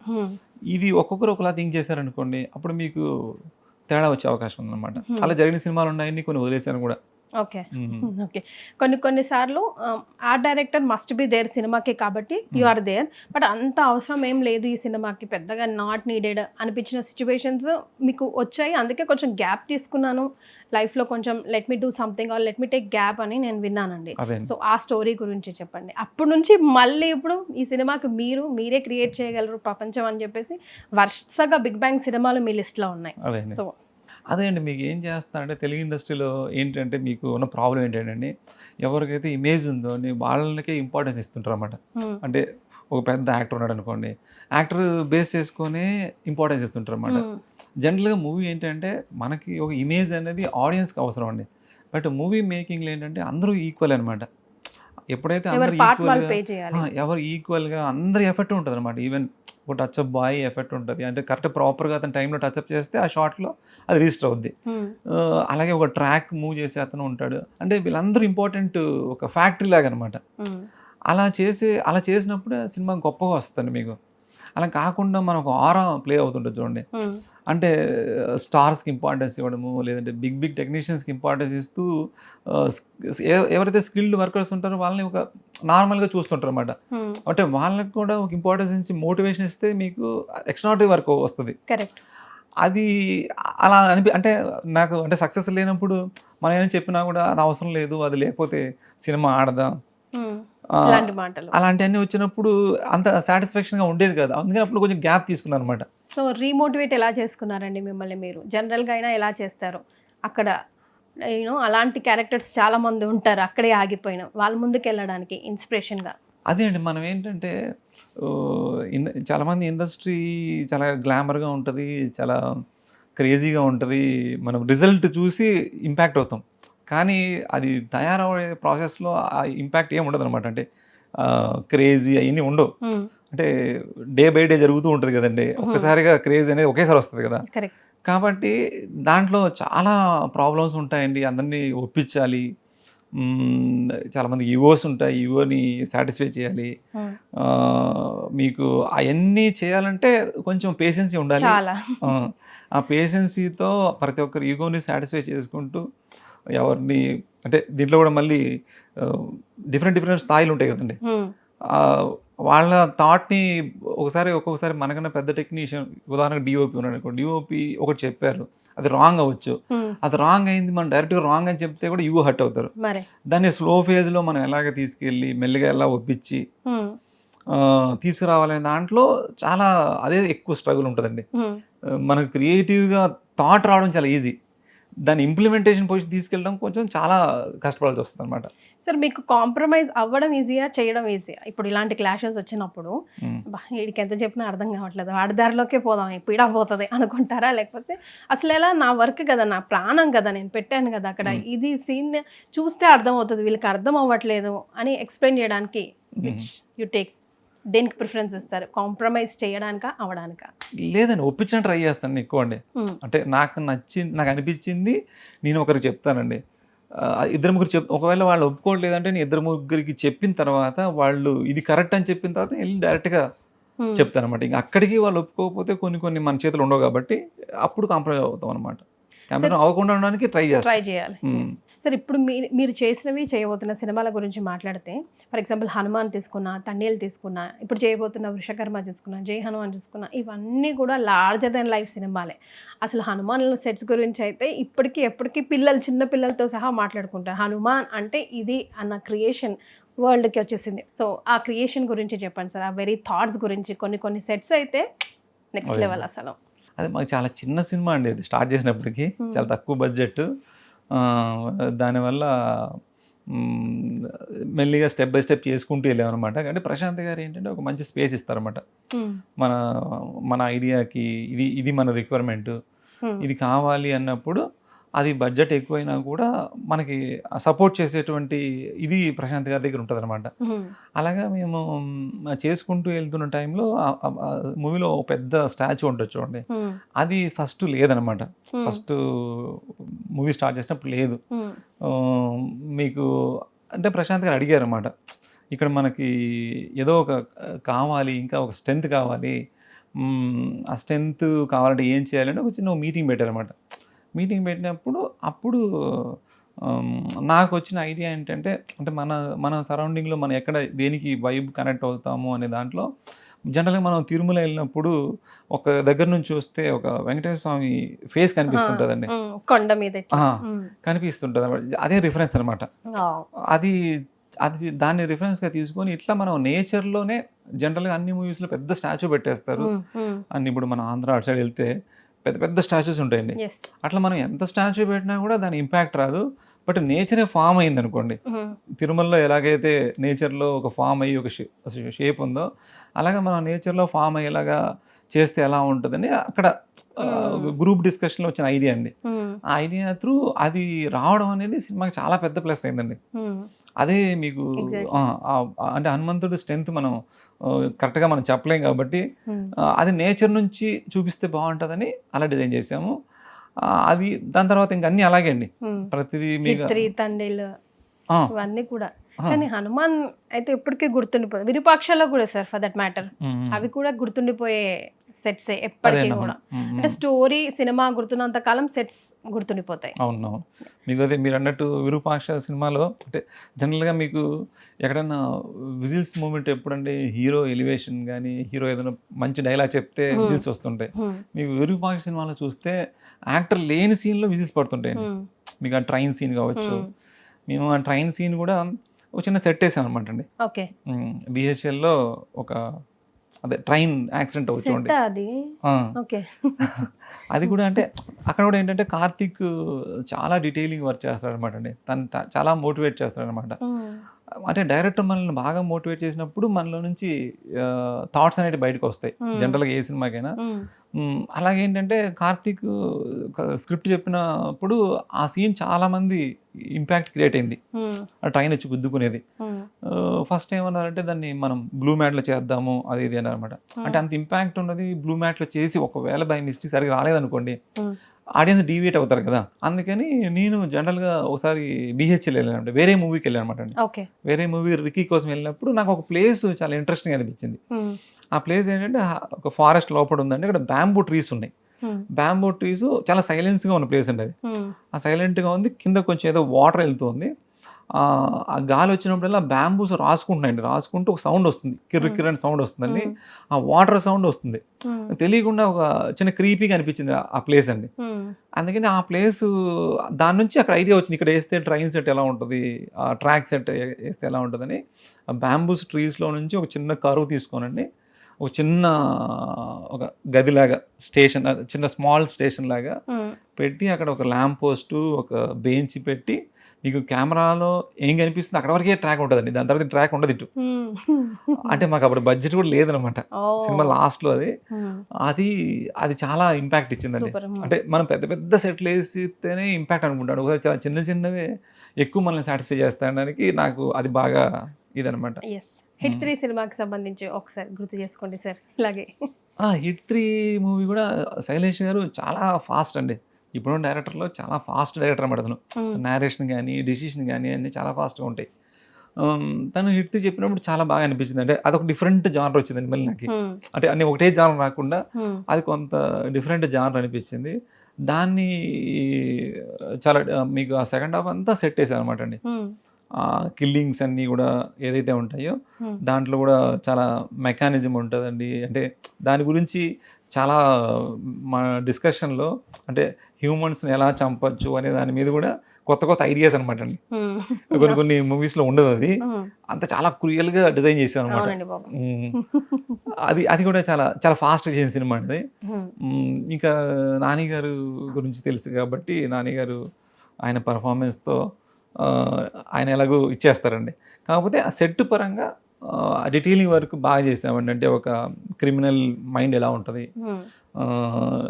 ఇది ఒక్కొక్కరు ఒకలా థింక్ చేశారనుకోండి, అప్పుడు మీకు తేడా వచ్చే అవకాశం ఉందన్నమాట. అలా జరిగిన సినిమాలు ఉన్నాయని కొన్ని వదిలేశాను కూడా. ఓకే. కొన్నిసార్లు art director must be there సినిమాకి, కాబట్టి యు ఆర్ దేర్. బట్ అంత అవసరం ఏం లేదు ఈ సినిమాకి, పెద్దగా నాట్ నీడెడ్ అనిపించిన సిచ్యువేషన్స్ మీకు వచ్చాయి, అందుకే కొంచెం గ్యాప్ తీసుకున్నాను లైఫ్లో, కొంచెం let me do something or let me take gap అని నేను విన్నానండి. సో ఆ స్టోరీ గురించి చెప్పండి. అప్పటి నుంచి మళ్ళీ ఇప్పుడు ఈ సినిమాకి మీరే క్రియేట్ చేయగలరు ప్రపంచం అని చెప్పేసి వరుసగా బిగ్ బ్యాంగ్ సినిమాలు మీ లిస్ట్లో ఉన్నాయి. సో అదే అండి, మీకు ఏం చేస్తారంటే తెలుగు ఇండస్ట్రీలో ఏంటంటే మీకు ఉన్న ప్రాబ్లం ఏంటంటే, ఎవరికైతే ఇమేజ్ ఉందో వాళ్ళకే ఇంపార్టెన్స్ ఇస్తుంటారు అన్నమాట. అంటే ఒక పెద్ద యాక్టర్ ఉన్నాడు అనుకోండి, యాక్టర్ బేస్ చేసుకొని ఇంపార్టెన్స్ ఇస్తుంటారు అన్నమాట. జనరల్గా మూవీ ఏంటంటే మనకి ఒక ఇమేజ్ అనేది ఆడియన్స్కి అవసరం అండి. బట్ మూవీ మేకింగ్లో ఏంటంటే అందరూ ఈక్వల్ అనమాట. ఎప్పుడైతే ఎవరు ఈక్వల్గా అందరి ఎఫెక్ట్ ఉంటుంది అనమాట. ఈవెన్ ఒక టచ్అప్ బాయ్ ఎఫెక్ట్ ఉంటుంది, అంటే కరెక్ట్ ప్రాపర్గా అతని టైంలో టచ్అప్ చేస్తే ఆ షార్ట్లో అది రిజిస్టర్ అవుద్ది. అలాగే ఒక ట్రాక్ మూవ్ చేసే అతను ఉంటాడు, అంటే వీళ్ళందరూ ఇంపార్టెంట్ ఒక ఫ్యాక్టరీ లాగా అనమాట. అలా చేసినప్పుడు సినిమా గొప్పగా వస్తుంది మీకు. అలా కాకుండా మనం ఒక ఆరా ప్లే అవుతుంటుంది చూడండి, అంటే స్టార్స్కి ఇంపార్టెన్స్ ఇవ్వడము, లేదంటే బిగ్ టెక్నీషియన్స్కి ఇంపార్టెన్స్ ఇస్తూ ఎవరైతే స్కిల్డ్ వర్కర్స్ ఉంటారో వాళ్ళని ఒక నార్మల్గా చూస్తుంటారు అన్నమాట. అంటే వాళ్ళకి కూడా ఒక ఇంపార్టెన్స్ ఇచ్చి మోటివేషన్ ఇస్తే మీకు ఎక్స్ట్రాడనరీ వర్క్ వస్తుంది. అది అలా అంటే నాకు అంటే సక్సెస్ లేనప్పుడు మనం ఏమైనా చెప్పినా కూడా అది అవసరం లేదు, అది లేకపోతే సినిమా ఆడదా, అలాంటివన్నీ వచ్చినప్పుడు అంత సాటిస్ఫాక్షన్గా ఉండేది కదా. అందుకని అప్పుడు కొంచెం గ్యాప్ తీసుకున్నాను అనమాట. సో రీమోటివేట్ ఎలా చేసుకున్నారండి మిమ్మల్ని మీరు? జనరల్గా అయినా ఎలా చేస్తారు అక్కడ? అలాంటి క్యారెక్టర్స్ చాలా మంది ఉంటారు, అక్కడే ఆగిపోయిన వాళ్ళ ముందుకు వెళ్ళడానికి ఇన్స్పిరేషన్గా. అదే అండి, మనం ఏంటంటే చాలామంది ఇండస్ట్రీ చాలా గ్లామర్గా ఉంటుంది, చాలా క్రేజీగా ఉంటుంది, మనం రిజల్ట్ చూసి ఇంపాక్ట్ అవుతాం. కానీ అది తయారయ్యే ప్రాసెస్లో ఆ ఇంపాక్ట్ ఏమి ఉండదు అనమాట. అంటే క్రేజీ అవన్నీ ఉండవు, అంటే డే బై డే జరుగుతూ ఉంటుంది కదండి. ఒక్కసారిగా క్రేజ్ అనేది ఒకేసారి వస్తుంది కదా. కాబట్టి దాంట్లో చాలా ప్రాబ్లమ్స్ ఉంటాయండి, అందరినీ ఒప్పించాలి, చాలామంది ఈవోస్ ఉంటాయి, ఈవోని సాటిస్ఫై చేయాలి. మీకు అవన్నీ చేయాలంటే కొంచెం పేషెన్సీ ఉండాలి. ఆ పేషెన్సీతో ప్రతి ఒక్కరు ఈగోని సాటిస్ఫై చేసుకుంటూ ఎవరిని, అంటే దీంట్లో కూడా మళ్ళీ డిఫరెంట్ స్థాయిలు ఉంటాయి కదండి. వాళ్ళ థాట్ని ఒక్కొక్కసారి మనకన్నా పెద్ద టెక్నీషియన్, ఉదాహరణకు డిఓపి ఉన్నాడు అనుకో, డిఓపి ఒకటి చెప్పారు, అది రాంగ్ అవ్వచ్చు, అది రాంగ్ అయింది, మనం డైరెక్ట్గా రాంగ్ అని చెప్తే కూడా ఈగో హర్ట్ అవుతారు. దాన్ని స్లో ఫేజ్లో మనం ఎలాగ తీసుకెళ్ళి మెల్లిగా ఎలా ఒప్పించి తీసుకురావాలనే దాంట్లో చాలా అదే ఎక్కువ స్ట్రగుల్ ఉంటుందండి. మనకు క్రియేటివ్గా థాట్ రావడం చాలా ఈజీ, దాని ఇంప్లిమెంటేషన్ పొజిషన్ తీసుకెళ్ళడం కొంచెం చాలా కష్టపడాల్సి వస్తుంది అనమాట. సార్ మీకు కాంప్రమైజ్ అవ్వడం ఈజీయా, చేయడం ఈజీయా? ఇప్పుడు ఇలాంటి క్లాషెస్ వచ్చినప్పుడు వీడికి ఎంత చెప్పినా అర్థం కావట్లేదు, వాడి దారిలోకే పోదాం, పీడా పోతుంది అనుకుంటారా? లేకపోతే అసలు ఎలా, నా వర్క్ కదా, నా ప్రాణం కదా, నేను పెట్టాను కదా అక్కడ, ఇది సీన్ చూస్తే అర్థం అవుతుంది, వీళ్ళకి అర్థం అవ్వట్లేదు అని ఎక్స్ప్లెయిన్ చేయడానికి విచ్ యు టేక్, దేనికి ప్రిఫరెన్స్ ఇస్తారు? కాంప్రమైజ్ చేయడానికా, అవ్వడానికా? లేదండి, ఒప్పించిన ట్రై చేస్తాను ఎక్కువ అండి. అంటే నాకు అనిపించింది నేను ఒకరికి చెప్తానండి. ఇద్దరు ముగ్గురు ఒకవేళ వాళ్ళు ఒప్పుకోవట్లేదంటే నేను ఇద్దరు ముగ్గురికి చెప్పిన తర్వాత వాళ్ళు ఇది కరెక్ట్ అని చెప్పిన తర్వాత వెళ్ళి డైరెక్ట్గా చెప్తాను అనమాట. ఇంకా అక్కడికి వాళ్ళు ఒప్పుకోకపోతే కొన్ని మన చేతులు ఉండవు కాబట్టి అప్పుడు కాంప్రమైజ్ అవుతాం అనమాట. కాంప్రమైజ్ అవ్వకుండా ఉండడానికి ట్రై చేయాలి. సార్ ఇప్పుడు మీరు చేసినవి, చేయబోతున్న సినిమాల గురించి మాట్లాడితే, ఫర్ ఎగ్జాంపుల్ హనుమాన్ తీసుకున్నా, తండేలు తీసుకున్నా, ఇప్పుడు చేయబోతున్న వృషకర్మ తీసుకున్నా, జై హనుమాన్ తీసుకున్నా, ఇవన్నీ కూడా లార్జర్ దెన్ లైఫ్ సినిమాలే. అసలు హనుమాన్ సెట్స్ గురించి అయితే ఎప్పటికీ చిన్న పిల్లలతో సహా మాట్లాడుకుంటారు. హనుమాన్ అంటే ఇది అన్న క్రియేషన్ వరల్డ్కి వచ్చేసింది. సో ఆ క్రియేషన్ గురించి చెప్పండి సార్, ఆ వెరీ థాట్స్ గురించి. కొన్ని సెట్స్ అయితే నెక్స్ట్ లెవెల్ అసలు. అది మాకు చాలా చిన్న సినిమా అండి, అది స్టార్ట్ చేసినప్పటికీ చాలా తక్కువ బడ్జెట్. దానివల్ల మెల్లిగా స్టెప్ బై స్టెప్ చేసుకుంటూ వెళ్ళామన్నమాట. అంటే ప్రశాంత్ గారు ఏంటంటే ఒక మంచి స్పేస్ ఇస్తారన్నమాట. మన ఐడియాకి ఇది మన రిక్వైర్మెంట్, ఇది కావాలి అన్నప్పుడు అది బడ్జెట్ ఎక్కువైనా కూడా మనకి సపోర్ట్ చేసేటువంటి ఇది ప్రశాంత్ గారి దగ్గర ఉంటుంది అనమాట. అలాగా మేము చేసుకుంటూ వెళ్తున్న టైంలో మూవీలో పెద్ద స్టాచ్యూ ఉంటుంది చూడండి, అది ఫస్ట్ లేదనమాట. ఫస్ట్ మూవీ స్టార్ట్ చేసినప్పుడు లేదు. మీకు అంటే ప్రశాంత్ గారు అడిగారు అనమాట, ఇక్కడ మనకి ఏదో ఒక కావాలి, ఇంకా ఒక స్ట్రెంత్ కావాలి, ఆ స్ట్రెంత్ కావాలంటే ఏం చేయాలంటే ఒక చిన్న మీటింగ్ పెట్టారనమాట. మీటింగ్ పెట్టినప్పుడు అప్పుడు నాకు వచ్చిన ఐడియా ఏంటంటే, అంటే మన సరౌండింగ్లో మనం ఎక్కడ దేనికి వైబ్ కనెక్ట్ అవుతాము అనే దాంట్లో జనరల్గా మనం తిరుమల వెళ్ళినప్పుడు ఒక దగ్గర నుంచి చూస్తే ఒక వెంకటేశ్వర స్వామి ఫేస్ కనిపిస్తుంటుందండి, కొండ మీద కనిపిస్తుంటుంది. అదే రిఫరెన్స్ అనమాట. అది దాన్ని రిఫరెన్స్గా తీసుకొని ఇట్లా మనం నేచర్లోనే జనరల్గా అన్ని మూవీస్లో పెద్ద స్టాచ్యూ పెట్టేస్తారు అన్ని. ఇప్పుడు మన ఆంధ్ర అటు సైడ్ వెళ్తే పెద్ద పెద్ద స్టాచ్యూస్ ఉంటాయండి. అట్లా మనం ఎంత స్టాచ్యూ పెట్టినా కూడా దాని ఇంపాక్ట్ రాదు. బట్ నేచరే ఫామ్ అయింది అనుకోండి, తిరుమలలో ఎలాగైతే నేచర్లో ఒక ఫామ్ అయ్యి ఒక షేప్ ఉందో అలాగా మనం నేచర్లో ఫామ్ అయ్యేలాగా చేస్తే ఎలా ఉంటుందని అక్కడ గ్రూప్ డిస్కషన్లో వచ్చిన ఐడియా అండి. ఆ ఐడియా త్రూ అది రావడం అనేది సినిమాకి చాలా పెద్ద ప్లస్ అయిందండి. అదే మీకు అంటే హనుమంతుడి స్ట్రెంత్ మనం కరెక్ట్గా మనం చెప్పలేం కాబట్టి అది నేచర్ నుంచి చూపిస్తే బాగుంటుందని అలా డిజైన్ చేసాము. అది దాని తర్వాత ఇంక అన్నీ అలాగే అండి, ప్రతిదీ మీకు తండేలు ఇవన్నీ కూడా. కానీ హనుమాన్ అయితే ఎప్పటికీ గుర్తుండిపోయి, విరూపాక్షలో కూడా సార్ ఫర్ దట్ మ్యాటర్, అవి కూడా గుర్తుండిపోయే సెట్స్ ఎప్పటికీ కూడా. అంటే స్టోరీ సినిమా గుర్తున్నంత కాలం సెట్స్ గుర్తుండిపోతాయి. అవును, మీకు అదే మీరు అన్నట్టు విరూపాక్ష సినిమాలో అంటే జనరల్గా మీకు ఎక్కడైనా విజిల్స్ మూమెంట్ ఎప్పుడంటే హీరో ఎలివేషన్ కానీ హీరో ఏదైనా మంచి డైలాగ్ చెప్తే విజిల్స్ వస్తుంటాయి. మీకు విరూపాక్ష సినిమాలో చూస్తే యాక్టర్ లేని సీన్లో విజిల్స్ పడుతుంటాయి. మీకు ఆ ట్రైన్ సీన్ కావచ్చు, మేము ఆ ట్రైన్ సీన్ కూడా ఒక చిన్న సెట్ వేసాం అనమాట అండి. బిహెచ్ఎల్లో ఒక అదే ట్రైన్ యాక్సిడెంట్ అవుతుంది, అది కూడా అంటే అక్కడ కూడా ఏంటంటే కార్తీక్ చాలా డీటెయిలింగ్ వర్క్ చేస్తాడు అనమాట అండి. తను చాలా మోటివేట్ చేస్తాడు అనమాట. అంటే డైరెక్టర్ మనల్ని బాగా మోటివేట్ చేసినప్పుడు మనలో నుంచి థాట్స్ అనేవి బయటకు వస్తాయి జనరల్గా ఏ సినిమాకైనా. అలాగేంటంటే కార్తీక్ స్క్రిప్ట్ చెప్పినప్పుడు ఆ సీన్ చాలా మంది ఇంపాక్ట్ క్రియేట్ అయింది. ఆ ట్రైన్ వచ్చి గుద్దుకునేది ఫస్ట్ ఏమన్నారంటే దాన్ని మనం బ్లూ మ్యాట్లో చేద్దాము అది ఇది అన్నమాట. అంటే అంత ఇంపాక్ట్ ఉన్నది బ్లూ మ్యాట్లో చేసి ఒకవేళ బై మిస్టేక్ సరిగ్గా రాలేదనుకోండి ఆడియన్స్ డీవియేట్ అవుతారు కదా. అందుకని నేను జనరల్గా ఒకసారి బిహెచ్ఎల్ వెళ్ళాను, వేరే మూవీకి వెళ్ళాను అనమాట అండి. వేరే మూవీ రికీ కోసం వెళ్ళినప్పుడు నాకు ఒక ప్లేస్ చాలా ఇంట్రెస్టింగ్ అనిపించింది. ఆ ప్లేస్ ఏంటంటే ఒక ఫారెస్ట్ లోపల ఉందండి, అక్కడ బ్యాంబూ ట్రీస్ ఉన్నాయి. బ్యాంబూ ట్రీస్ చాలా సైలెన్స్గా ఉన్న ప్లేస్ అండి. అది ఆ సైలెంట్గా ఉంది, కింద కొంచెం ఏదో వాటర్ వెళ్తుంది. ఆ గాలి వచ్చినప్పుడల్లా బ్యాంబూస్ రాసుకుంటూ ఒక సౌండ్ వస్తుంది, కిర్రని సౌండ్ వస్తుందండి. ఆ వాటర్ సౌండ్ వస్తుంది, తెలియకుండా ఒక చిన్న క్రీపీగా అనిపించింది ఆ ప్లేస్ అండి. అందుకని ఆ ప్లేస్ దాని నుంచి అక్కడ ఐడియా వచ్చింది, ఇక్కడ వేస్తే ట్రైన్ సెట్ ఎలా ఉంటుంది, ఆ ట్రాక్ సెట్ వేస్తే ఎలా ఉంటుందని. ఆ బ్యాంబూస్ ట్రీస్లో నుంచి ఒక చిన్న కరువు తీసుకోనండి ఒక చిన్న ఒక గదిలాగా స్టేషన్, చిన్న స్మాల్ స్టేషన్ లాగా పెట్టి అక్కడ ఒక ల్యాంప్ పోస్టు, ఒక బెంచ్ పెట్టి మీకు కెమెరాలో ఏం కనిపిస్తుంది అక్కడ వరకే ట్రాక్ ఉంటుందండి, దాని తర్వాత ట్రాక్ ఉండదు ఇటు. అంటే మాకు అప్పుడు బడ్జెట్ కూడా లేదనమాట సినిమా లాస్ట్లో. అది అది చాలా ఇంపాక్ట్ ఇచ్చిందండి. అంటే మనం పెద్ద పెద్ద సెట్లు వేసితేనే ఇంపాక్ట్ అనుకుంటాడు, ఒకసారి చాలా చిన్న చిన్నవే ఎక్కువ మనల్ని సాటిస్ఫై చేస్తానికి నాకు అది బాగా ఇదనమాట. హిట్ 3 సినిమాకి సంబంధించి ఒకసారి గుర్తు చేసుకోండి సార్. ఇలాగే హిట్ 3 మూవీ కూడా శైలేష్ గారు చాలా ఫాస్ట్ అండి, ఇప్పుడు డైరెక్టర్లో చాలా ఫాస్ట్ డైరెక్టర్ అన్నమాట. అతను నేరేషన్ కానీ డిసిషన్ కానీ అన్నీ చాలా ఫాస్ట్గా ఉంటాయి. తను హిట్ 3 చెప్పినప్పుడు చాలా బాగా అనిపించింది. అంటే అదొక డిఫరెంట్ జానర్ వచ్చిందండి మళ్ళీ నాకు. అంటే అన్ని ఒకటే జానర్ రాకుండా అది కొంత డిఫరెంట్ జానర్ అనిపించింది. దాన్ని చాలా మీకు ఆ సెకండ్ హాఫ్ అంతా సెట్ వేసాను అనమాట అండి. కిల్లింగ్స్ అన్నీ కూడా ఏదైతే ఉంటాయో దాంట్లో కూడా చాలా మెకానిజం ఉంటుందండి. అంటే దాని గురించి చాలా మా డిస్కషన్లో అంటే హ్యూమన్స్ని ఎలా చంపచ్చు అనే దాని మీద కూడా కొత్త కొత్త ఐడియాస్ అనమాట అండి. కొన్ని కొన్ని మూవీస్లో ఉండదు అది, అంత చాలా క్రూయల్గా డిజైన్ చేశాను అనమాట. అది కూడా చాలా చాలా ఫాస్ట్గా చేసిన సినిమా అండి. ఇంకా నాని గారు గురించి తెలుసు కాబట్టి నాని గారు ఆయన పర్ఫార్మెన్స్తో ఆయన ఎలాగో ఇచ్చేస్తారండి. కాకపోతే ఆ సెట్ పరంగా డీటెయిలింగ్ వర్క్ బాగా చేసామండి. అంటే ఒక క్రిమినల్ మైండ్ ఎలా ఉంటుంది,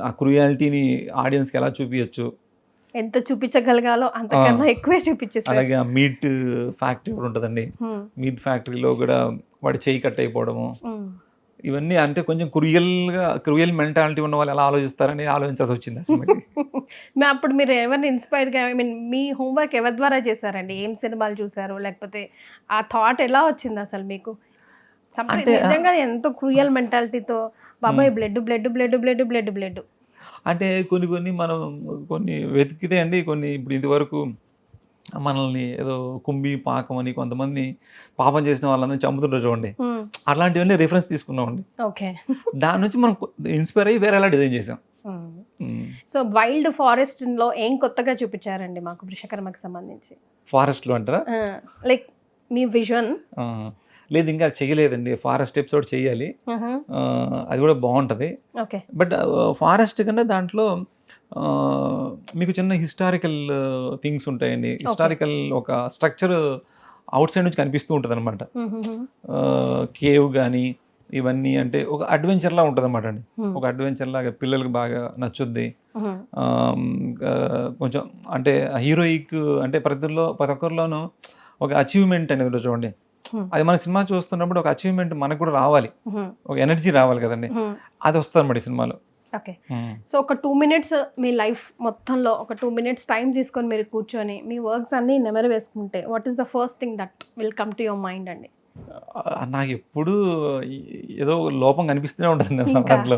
ఆ క్రూయాలిటీని ఆడియన్స్కి ఎలా చూపించచ్చు, ఎంత చూపించగలగాలో అంతకన్నా ఎక్కువే చూపించేసారు. అలాగే మీట్ ఫ్యాక్టరీ కూడా ఉంటుందండి, మీట్ ఫ్యాక్టరీలో కూడా వాడి చేయి కట్ అయిపోవడము, ఇవన్నీ అంటే కొంచెం క్రూయల్ మెంటాలిటీ ఉన్న వాళ్ళు ఎలా ఆలోచిస్తారని ఆలోచించాల్సి వచ్చింది అసలు. అప్పుడు మీరు ఎవరిని ఇన్స్పైర్గా, ఐ మీన్ మీ హోంవర్క్ ఎవరి ద్వారా చేశారండి? ఏం సినిమాలు చూసారు, లేకపోతే ఆ థాట్ ఎలా వచ్చింది అసలు మీకు? నిజంగా ఎంతో క్రూయల్ మెంటాలిటీతో బాబాయ్ blood blood blood blood blood blood అంటే మనం కొన్ని వెతికితే అండి, కొన్ని ఇప్పుడు ఇదివరకు మనల్ని ఏదో కుంభి పాకం అని కొంతమంది పాపం చేసిన వాళ్ళందరూ చంపుతుంటారు చూడండి, అలాంటివన్నీ రిఫరెన్స్ తీసుకున్నామండి. ఓకే, దాని నుంచి మనం ఇన్స్పైర్ అయ్యి వేరేలా డిజైన్ చేసాం. సో వైల్డ్ ఫారెస్ట్ లో ఏం కొత్తగా చూపించారండి మాకు విశ్వకర్మకి సంబంధించి? ఫారెస్ట్ లో అంటారా? లైక్ మీ విజన్ లేదు, ఇంకా చేయలేదండి. ఫారెస్ట్ ఎపిసోడ్ చేయాలి, అది కూడా బాగుంటుంది. బట్ ఫారెస్ట్ కన్నా దాంట్లో మీకు చిన్న హిస్టారికల్ థింగ్స్ ఉంటాయండి. హిస్టారికల్ ఒక స్ట్రక్చర్ అవుట్ సైడ్ నుంచి కనిపిస్తూ ఉంటుంది అనమాట. కేవ్ కానీ ఇవన్నీ అంటే ఒక అడ్వెంచర్లా ఉంటుంది అనమాట అండి. ఒక అడ్వెంచర్ లాగా పిల్లలకి బాగా నచ్చుద్ది. కొంచెం అంటే హీరోయిక్ అంటే ప్రతి ఒక్కరిలోనూ ఒక అచీవ్మెంట్ అనేది చూడండి, అది మన సినిమా చూస్తున్నప్పుడు ఒక అచీవ్మెంట్ మనకు కూడా రావాలి, ఒక ఎనర్జీ రావాలి కదండి, అది వస్తుంది అన్నమాట ఈ సినిమాలో. ఓకే, సో ఒక 2 minutes మీ లైఫ్ మొత్తంలో ఒక 2 minutes టైం తీసుకొని మీరు కూర్చొని మీ వర్క్స్ అన్నీ నెమరు వేసుకుంటే what is the first thing that will come to your mind అండి? నాకు ఎప్పుడు ఏదో లోపం కనిపిస్తూనే ఉంటుంది దాంట్లో,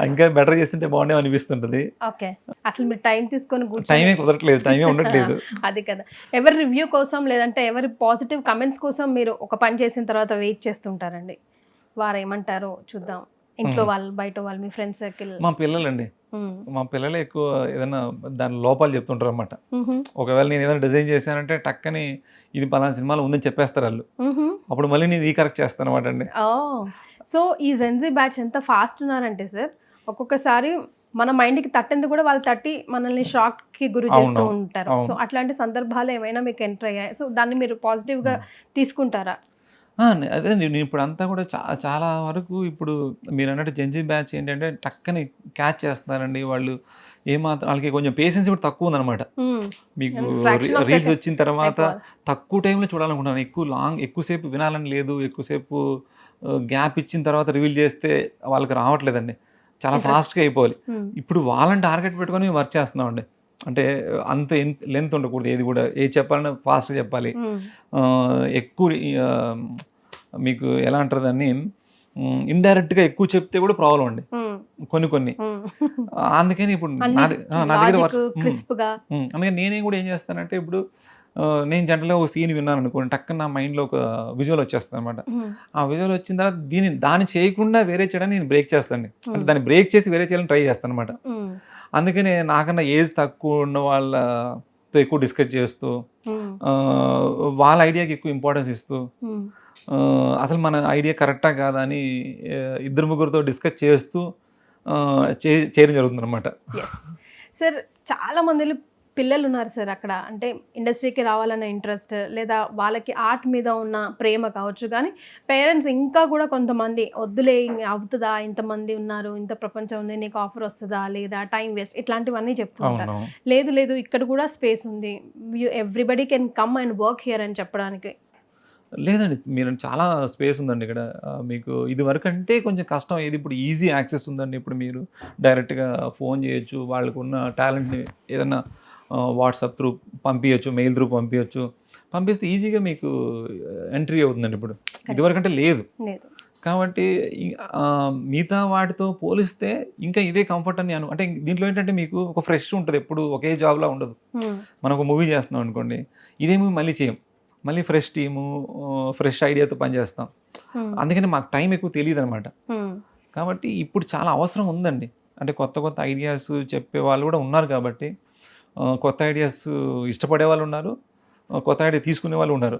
ఇంకా బెటర్ చేస్తుంటే బాగుండే అనిపిస్తుంటుంది. ఓకే, అసలు మీరు టైం తీసుకొని టైమే కుదరట్లేదు, టైమే ఉండట్లేదు. అది కదా, ఎవరి రివ్యూ కోసం లేదంటే ఎవరి పాజిటివ్ కమెంట్స్ కోసం మీరు ఒక పని చేసిన తర్వాత వెయిట్ చేస్తుంటారండి? వారు ఏమంటారో చూద్దాం, ఇంట్లో వాళ్ళు, బయట వాళ్ళు, మీ ఫ్రెండ్ సర్కిల్? మా పిల్లలండి, మా పిల్లలే ఎక్కువ ఏదైనా దాని లోపాలు చెప్తుంటారు అనమాట. ఒకవేళ నేను ఏదైనా డిజైన్ చేశానంటే టక్కని ఇది పలానా సినిమాలో ఉందని చెప్పేస్తారు వాళ్ళు, అప్పుడు మళ్ళీ నేను రీకరెక్ట్ చేస్తాను అనమాట అండి. సో ఈ జెన్జీ బ్యాచ్ ఎంత ఫాస్ట్ ఉన్నారంటే సార్, ఒక్కొక్కసారి మన మైండ్కి తట్టేందుకు కూడా వాళ్ళు తట్టి మనల్ని షాక్కి గురి చేస్తూ ఉంటారు. సో అట్లాంటి సందర్భాలు ఏమైనా మీకు ఎంటర్ అయ్యాయి? సో దాన్ని మీరు పాజిటివ్గా తీసుకుంటారా? అదే నేను ఇప్పుడు అంతా కూడా చాలా వరకు ఇప్పుడు మీరు అన్నట్టు జెన్జీ బ్యాచ్ ఏంటంటే టక్కని క్యాచ్ చేస్తున్నారండి వాళ్ళు. ఏమాత్రం వాళ్ళకి కొంచెం పేషెన్స్ కూడా తక్కువ ఉందన్నమాట. మీకు రీల్స్ వచ్చిన తర్వాత తక్కువ టైంలో చూడాలనుకుంటున్నాను, ఎక్కువసేపు వినాలని లేదు, ఎక్కువసేపు గ్యాప్ ఇచ్చిన తర్వాత రివీల్ చేస్తే వాళ్ళకి రావట్లేదండి, చాలా ఫాస్ట్గా అయిపోవాలి. ఇప్పుడు వాళ్ళని టార్గెట్ పెట్టుకొని మేము వర్క్ చేస్తున్నామండి. అంటే అంత లెంత్ ఉండకూడదు, ఏది కూడా ఏది చెప్పాలన్నా ఫాస్ట్గా చెప్పాలి. ఎక్కువ మీకు ఎలా అంటారు దాన్ని, ఇండైరెక్ట్గా ఎక్కువ చెప్తే కూడా ప్రాబ్లం అండి కొన్ని. అందుకని ఇప్పుడు నా దగ్గర అందుకని నేనేం కూడా ఏం చేస్తానంటే, ఇప్పుడు నేను జనరల్గా ఒక సీన్ విన్నాను అనుకోండి, టక్కన నా మైండ్లో ఒక విజువల్ వచ్చేస్తుంది అనమాట. ఆ విజువల్ వచ్చిన తర్వాత దాన్ని చేయకుండా వేరే చేయడానికి నేను బ్రేక్ చేస్తాను, అంటే దాన్ని బ్రేక్ చేసి వేరే చేయాలని ట్రై చేస్తాను అనమాట. అందుకని నాకన్నా ఏజ్ తక్కువ ఉన్న వాళ్ళతో ఎక్కువ డిస్కస్ చేస్తూ వాళ్ళ ఐడియాకి ఎక్కువ ఇంపార్టెన్స్ ఇస్తూ అసలు మన ఐడియా కరెక్టా కాదా అని ఇద్దరు ముగ్గురితో డిస్కస్ చేస్తూ చేయడం జరుగుతుంది అనమాట. ఎస్ సార్, చాలా మంది పిల్లలు ఉన్నారు సార్ అక్కడ, అంటే ఇండస్ట్రీకి రావాలన్న ఇంట్రెస్ట్ లేదా వాళ్ళకి ఆర్ట్ మీద ఉన్న ప్రేమ కావచ్చు, కానీ పేరెంట్స్ ఇంకా కూడా కొంతమంది వద్దులే అవుతుందా, ఇంతమంది ఉన్నారు, ఇంత ప్రపంచం ఉంది, నీకు ఆఫర్ వస్తుందా లేదా, టైం వేస్ట్, ఇట్లాంటివన్నీ చెప్తూ ఉంటారు. లేదు లేదు, ఇక్కడ కూడా స్పేస్ ఉంది, everybody can come and work here అని చెప్పడానికి. లేదండి, మీరు చాలా స్పేస్ ఉందండి ఇక్కడ. మీకు ఇది వరకు అంటే కొంచెం కష్టం ఏది, ఇప్పుడు ఈజీ యాక్సెస్ ఉందండి. ఇప్పుడు మీరు డైరెక్ట్గా ఫోన్ చేయొచ్చు, వాళ్ళకు ఉన్న టాలెంట్ని ఏదన్నా వాట్సాప్ త్రూ పంపించచ్చు, మెయిల్ త్రూ పంపిస్తే ఈజీగా మీకు ఎంట్రీ అవుతుందండి. ఇప్పుడు ఇదివరకంటే లేదు. కాబట్టి మిగతా వాటితో పోలిస్తే ఇంకా ఇదే కంఫర్ట్ అని అంటే దీంట్లో ఏంటంటే మీకు ఒక ఫ్రెష్ ఉంటుంది, ఎప్పుడు ఒకే జాబ్లా ఉండదు. మనం ఒక మూవీ చేస్తున్నాం అనుకోండి, ఇదే మూవీ మళ్ళీ చేయం, మళ్ళీ ఫ్రెష్ టీము, ఫ్రెష్ ఐడియాతో పనిచేస్తాం. అందుకని మాకు టైం ఎక్కువ తెలియదు అనమాట. కాబట్టి ఇప్పుడు చాలా అవసరం ఉందండి. అంటే కొత్త కొత్త ఐడియాస్ చెప్పే వాళ్ళు కూడా ఉన్నారు కాబట్టి, కొత్త ఐడియాస్ ఇష్టపడే వాళ్ళు ఉన్నారు, కొత్త ఐడియా తీసుకునే వాళ్ళు ఉన్నారు.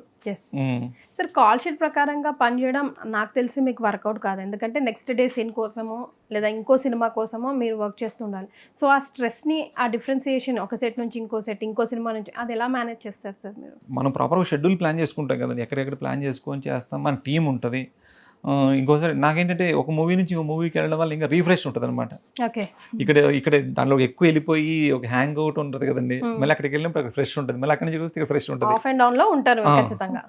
సార్, కాల్ షీట్ ప్రకారంగా పనిచేయడం నాకు తెలిసి మీకు వర్కౌట్ కాదు, ఎందుకంటే నెక్స్ట్ డే సీన్ కోసమో లేదా ఇంకో సినిమా కోసమో మీరు వర్క్ చేస్తూ ఉండాలి. సో ఆ స్ట్రెస్ని, ఆ డిఫరెన్సియేషన్ ఒక సెట్ నుంచి ఇంకో సెట్, ఇంకో సినిమా నుంచి, అది ఎలా మేనేజ్ చేస్తారు సార్ మీరు? మనం ప్రాపర్గా షెడ్యూల్ ప్లాన్ చేసుకుంటాం కదండి, ఎక్కడెక్కడ ప్లాన్ చేసుకొని చేస్తాం, మన టీం ఉంటుంది. ఇంకోసారి నాకేంటంటే ఒక మూవీ నుంచి ఇంకో మూవీకి వెళ్ళడం వల్ల ఇంకా రీఫ్రెష్ ఉంటుంది అనమాట. ఇక్కడ దాంట్లో ఎక్కువ వెళ్ళిపోయి ఒక హ్యాంగ్ అవుట్ ఉంటుంది కదండి, మళ్ళీ అక్కడికి వెళ్ళినప్పుడు అక్కడ ఫ్రెష్ ఉంటుంది, మళ్ళీ అక్కడి నుంచి చూస్తే ఇక్కడ ఫ్రెష్ ఉంటుంది. ఆఫ్ అండ్ డౌన్ లో ఉంటారు ఖచ్చితంగా.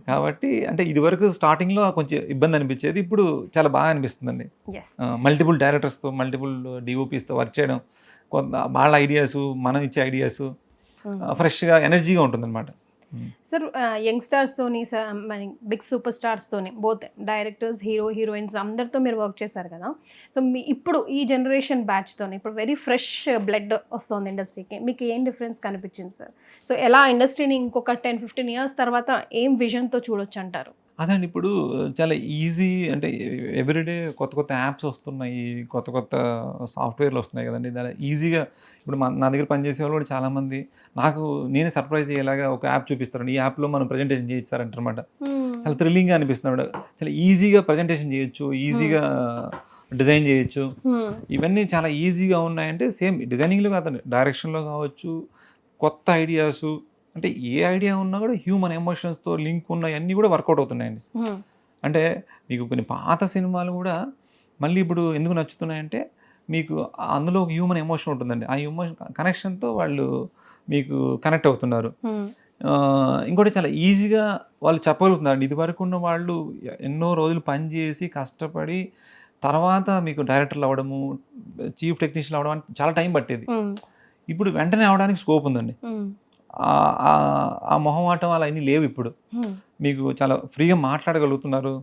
కాబట్టి అంటే ఇది వరకు స్టార్టింగ్లో కొంచెం ఇబ్బంది అనిపించేది, ఇప్పుడు చాలా బాగా అనిపిస్తుందండి. మల్టిపుల్ డైరెక్టర్స్తో, మల్టిపుల్ డిఓపీస్తో వర్క్ చేయడం, కొంత వాళ్ళ ఐడియాస్, మనం ఇచ్చే ఐడియాస్ ఫ్రెష్గా ఎనర్జీగా ఉంటుంది అనమాట. సార్, యంగ్స్టర్స్తోని, బిగ్ సూపర్ స్టార్స్తోని, బోత్ డైరెక్టర్స్, హీరోయిన్స్ అందరితో మీరు వర్క్ చేశారు కదా. సో ఇప్పుడు ఈ జనరేషన్ బ్యాచ్తోని ఇప్పుడు వెరీ ఫ్రెష్ బ్లడ్ వస్తుంది ఇండస్ట్రీకి, మీకు ఏం డిఫరెన్స్ కనిపించింది సార్? సో ఎలా ఇండస్ట్రీని ఇంకొక 10-15 ఇయర్స్ తర్వాత ఏం విజన్తో చూడొచ్చు అంటారు? అదండి, ఇప్పుడు చాలా ఈజీ, అంటే ఎవ్రీడే కొత్త కొత్త యాప్స్ వస్తున్నాయి, కొత్త కొత్త సాఫ్ట్వేర్లు వస్తున్నాయి కదండి. దాని ఈజీగా ఇప్పుడు నా దగ్గర పనిచేసే వాళ్ళు కూడా చాలామంది నేనే సర్ప్రైజ్ అయ్యేలాగా ఒక యాప్ చూపిస్తారండి, ఈ యాప్లో మనం ప్రజెంటేషన్ చేయిస్తారంటారన్నమాట. చాలా థ్రిల్లింగ్గా అనిపిస్తున్నాడు, చాలా ఈజీగా ప్రజెంటేషన్ చేయొచ్చు, ఈజీగా డిజైన్ చేయొచ్చు. ఇవన్నీ చాలా ఈజీగా ఉన్నాయంటే సేమ్ డిజైనింగ్లో కాదండి, డైరెక్షన్లో కావచ్చు, కొత్త ఐడియాసు, అంటే ఏ ఐడియా ఉన్నా కూడా హ్యూమన్ ఎమోషన్స్తో లింక్ ఉన్నవన్నీ కూడా వర్కౌట్ అవుతున్నాయండి. అంటే మీకు కొన్ని పాత సినిమాలు కూడా మళ్ళీ ఇప్పుడు ఎందుకు నచ్చుతున్నాయంటే, మీకు అందులో ఒక హ్యూమన్ ఎమోషన్ ఉంటుందండి, ఆ ఎమోషన్ కనెక్షన్తో వాళ్ళు మీకు కనెక్ట్ అవుతున్నారు. ఇంకోటి చాలా ఈజీగా వాళ్ళు చెప్పగలుగుతున్నారు. ఇది వరకు ఉన్న వాళ్ళు ఎన్నో రోజులు పనిచేసి కష్టపడి తర్వాత మీకు డైరెక్టర్లు అవ్వడము, చీఫ్ టెక్నీషియన్ అవ్వడం అంటే చాలా టైం పట్టేది. ఇప్పుడు వెంటనే అవడానికి స్కోప్ ఉందండి. ఆ మొహమాటం అలా అన్నీ లేవు. ఇప్పుడు మీకు చాలా ఫ్రీగా మాట్లాడగలుగుతున్నారు,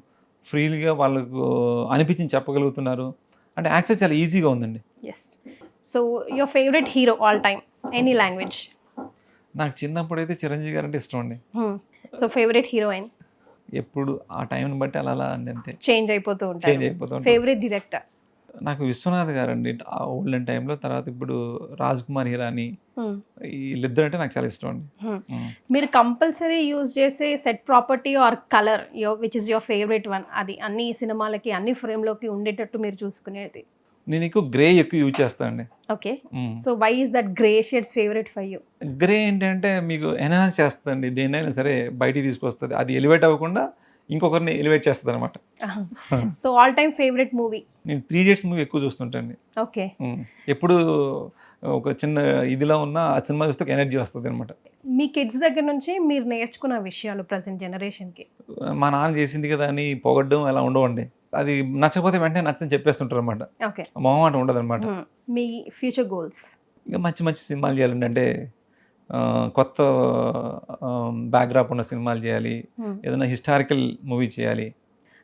ఫ్రీగా వాళ్ళకు అనిపించింది చెప్పగలుగుతున్నారు, అంటే యాక్సెస్ చాలా ఈజీగా ఉందండి. So your favourite hero all time, any language? నాకు చిన్నప్పుడైతే చిరంజీవి గారు అంటే ఇష్టం అండి. So favourite heroine? ఎప్పుడు ఆ టైంని బట్టి అలా అంతే చేంజ్ అయిపోతూ ఉంటారు. Favourite director? నాకు విశ్వనాథ్ గారు అండి, ఓల్డెన్ టైంలో. తర్వాత ఇప్పుడు రాజ్ కుమార్ హిరానీ, వీళ్ళిద్దరు అంటే నాకు చాలా ఇష్టం అండి. మీరు కంపల్సరీ యూజ్ చేసే set property or colour which is your favourite one, అది అన్ని సినిమాలకి అన్ని ఫ్రేమ్లోకి ఉండేటట్టు మీరు చూసుకునేది? నేను ఎక్కువ గ్రే ఎక్కువ యూజ్ చేస్తానండి. Okay, so why is that grey shades favourite for you? Grey ఏంటంటే మీకు ఎన్హాన్స్ చేస్తుందండి, దేన్నైనా సరే బయటికి తీసుకొస్తుంది, అది ఎలివేట్ అవ్వకుండా ఇంకొకరిని ఎలివేట్ చేస్తుంది అనమాట. So all time favourite movie? నేను 3 Idiots మూవీ ఎక్కువ చూస్తుంటాను. ఓకే, ఎప్పుడు ఒక చిన్న ఇదిలా ఉన్న ఆ సినిమా చూస్తే ఎనర్జీ వస్తుంది అనమాట. మీ కిడ్స్ దగ్గర నుంచి మీరు నేర్చుకున్న విషయాలు ప్రజెంట్ జనరేషన్కి? మా నాన్న చేసింది కదా అని పొగడ్డం అలా ఉండవండి, అది నచ్చకపోతే వెంటనే నచ్చని చెప్పేస్తుంటారు అనమాట. ఓకే, మొహమాట ఉండదు అనమాట. మీ ఫ్యూచర్ గోల్స్? ఇంకా మంచి మంచి సినిమాలు చేయాలండి, అంటే కొత్త బ్యాక్గ్రాప్ ఉన్న సినిమాలు చేయాలి, ఏదైనా హిస్టారికల్ మూవీ చేయాలి.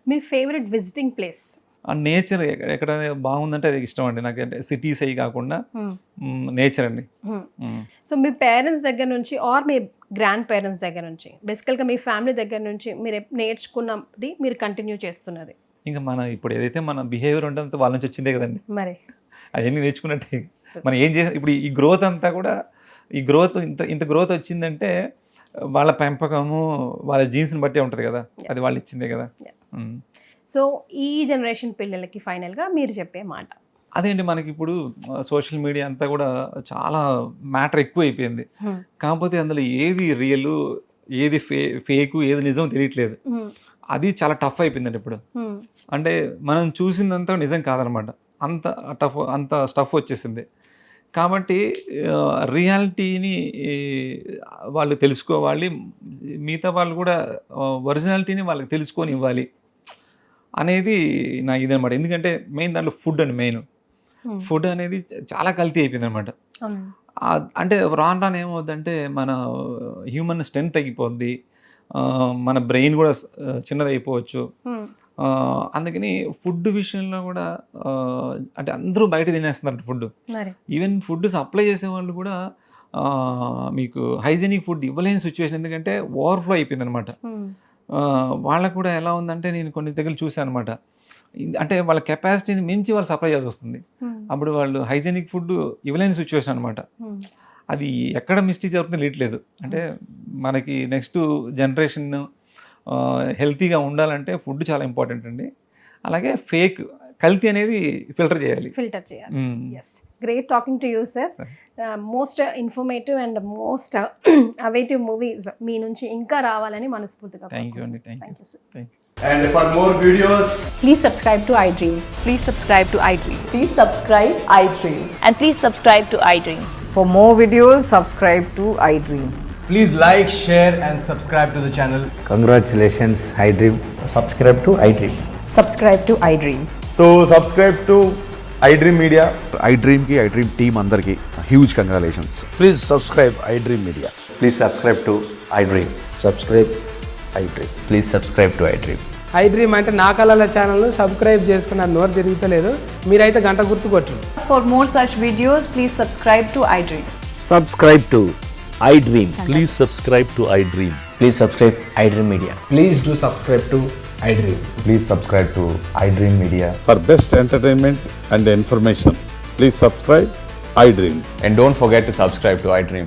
మీ ఫేవరెట్ విజిటింగ్ ప్లేస్? ఆ నేచర్ ఎక్కడ బాగుందంటే అది ఇష్టం అండి నాకు, అంటే సిటీస్ అవి కాకుండా నేచర్ అండి. సో మీ పేరెంట్స్ దగ్గర నుంచి ఆర్ మీ గ్రాండ్ పేరెంట్స్ దగ్గర నుంచి, బేసికల్గా మీ ఫ్యామిలీ దగ్గర నుంచి మీరు నేర్చుకున్నది మీరు కంటిన్యూ చేస్తున్నది? ఇంకా మన ఇప్పుడు ఏదైతే మన బిహేవియర్ ఉంటుందో వాళ్ళ నుంచి వచ్చిందే కదండి, మరి అవన్నీ నేర్చుకున్నట్టే. మనం ఏం చేసాం ఇప్పుడు ఈ గ్రోత్ అంతా కూడా, ఈ గ్రోత్ ఇంత గ్రోత్ వచ్చిందంటే వాళ్ళ పెంపకము వాళ్ళ జీన్స్ని బట్టే ఉంటుంది కదా, అది వాళ్ళు ఇచ్చిందే కదా. సో ఈ జనరేషన్ పిల్లలకి ఫైనల్గా మీరు చెప్పే మాట? అదేంటి, మనకి ఇప్పుడు సోషల్ మీడియా అంతా కూడా చాలా మ్యాటర్ ఎక్కువ అయిపోయింది. కాకపోతే అందులో ఏది రియల్, ఏది ఫేక్, ఏది నిజం తెలియట్లేదు. అది చాలా టఫ్ అయిపోయిందండి ఇప్పుడు. అంటే మనం చూసిందంతా నిజం కాదనమాట, అంత స్టఫ్ వచ్చేసింది. కాబట్టి రియాలిటీని వాళ్ళు తెలుసుకోవాలి, మిగతా వాళ్ళు కూడా ఒరిజినాలిటీని వాళ్ళకి తెలుసుకొని ఇవ్వాలి అనేది నా ఇదనమాట. ఎందుకంటే మెయిన్ దాంట్లో ఫుడ్ అండి, మెయిన్ ఫుడ్ అనేది చాలా కల్తీ అయిపోయింది అనమాట. అంటే రాను ఏమవుద్దంటే మన హ్యూమన్ స్ట్రెంత్ తగ్గిపోద్ది, మన బ్రెయిన్ కూడా చిన్నదైపోవచ్చు. అందుకని ఫుడ్ విషయంలో కూడా అంటే అందరూ బయట తినేస్తున్నారు ఫుడ్. ఈవెన్ ఫుడ్ సప్లై చేసే వాళ్ళు కూడా మీకు హైజీనిక్ ఫుడ్ ఇవ్వలేని సిచ్యువేషన్, ఎందుకంటే ఓవర్ఫ్లో అయిపోయింది అనమాట. వాళ్ళకు కూడా ఎలా ఉందంటే, నేను కొన్ని దగ్గర చూసాను అనమాట, అంటే వాళ్ళ కెపాసిటీని మించి వాళ్ళు సప్లై చేయాల్సి వస్తుంది. అప్పుడు వాళ్ళు హైజీనిక్ ఫుడ్ ఇవ్వలేని సిచ్యువేషన్ అనమాట. అది ఎక్కడ మిస్టేక్ జరుగుతుందో తెలియట్లేదు. అంటే మనకి నెక్స్ట్ జనరేషన్ హెల్తీగా ఉండాలంటే ఫుడ్ చాలా ఇంపార్టెంట్ అండి. అలాగే ఫేక్, కల్తీ అనేది ఫిల్టర్ చేయాలి. Yes, great talking to you sir. Most informative and most awaited movies మీ నుంచి ఇంకా రావాలని మనస్ఫూర్తిగా. థ్యాంక్ యూ అండి, thank you. And for more videos, please subscribe to iDream. Please subscribe to iDream. Please subscribe iDream. And please subscribe to iDream. For more videos, subscribe to iDream. please like, share and subscribe to the channel. Congratulations, iDream. Subscribe to iDream. Subscribe to iDream. So subscribe to iDream Media. iDream ki iDream team andarki huge congratulations. Please subscribe iDream Media. Please subscribe to iDream. Subscribe iDream. Please subscribe to iDream. iDream అంటే నా కళల channel subscribe చేసుకున్న నోరు తిరుగుతలేదు, మీరైతే గంట గుర్తు కొట్టండి. For more such videos, please subscribe to iDream. Subscribe to iDream. Please subscribe to iDream. Please subscribe iDream Media. Please do subscribe to iDream. Please subscribe to iDream Media. For best entertainment and information, please subscribe iDream. And don't forget to subscribe to iDream.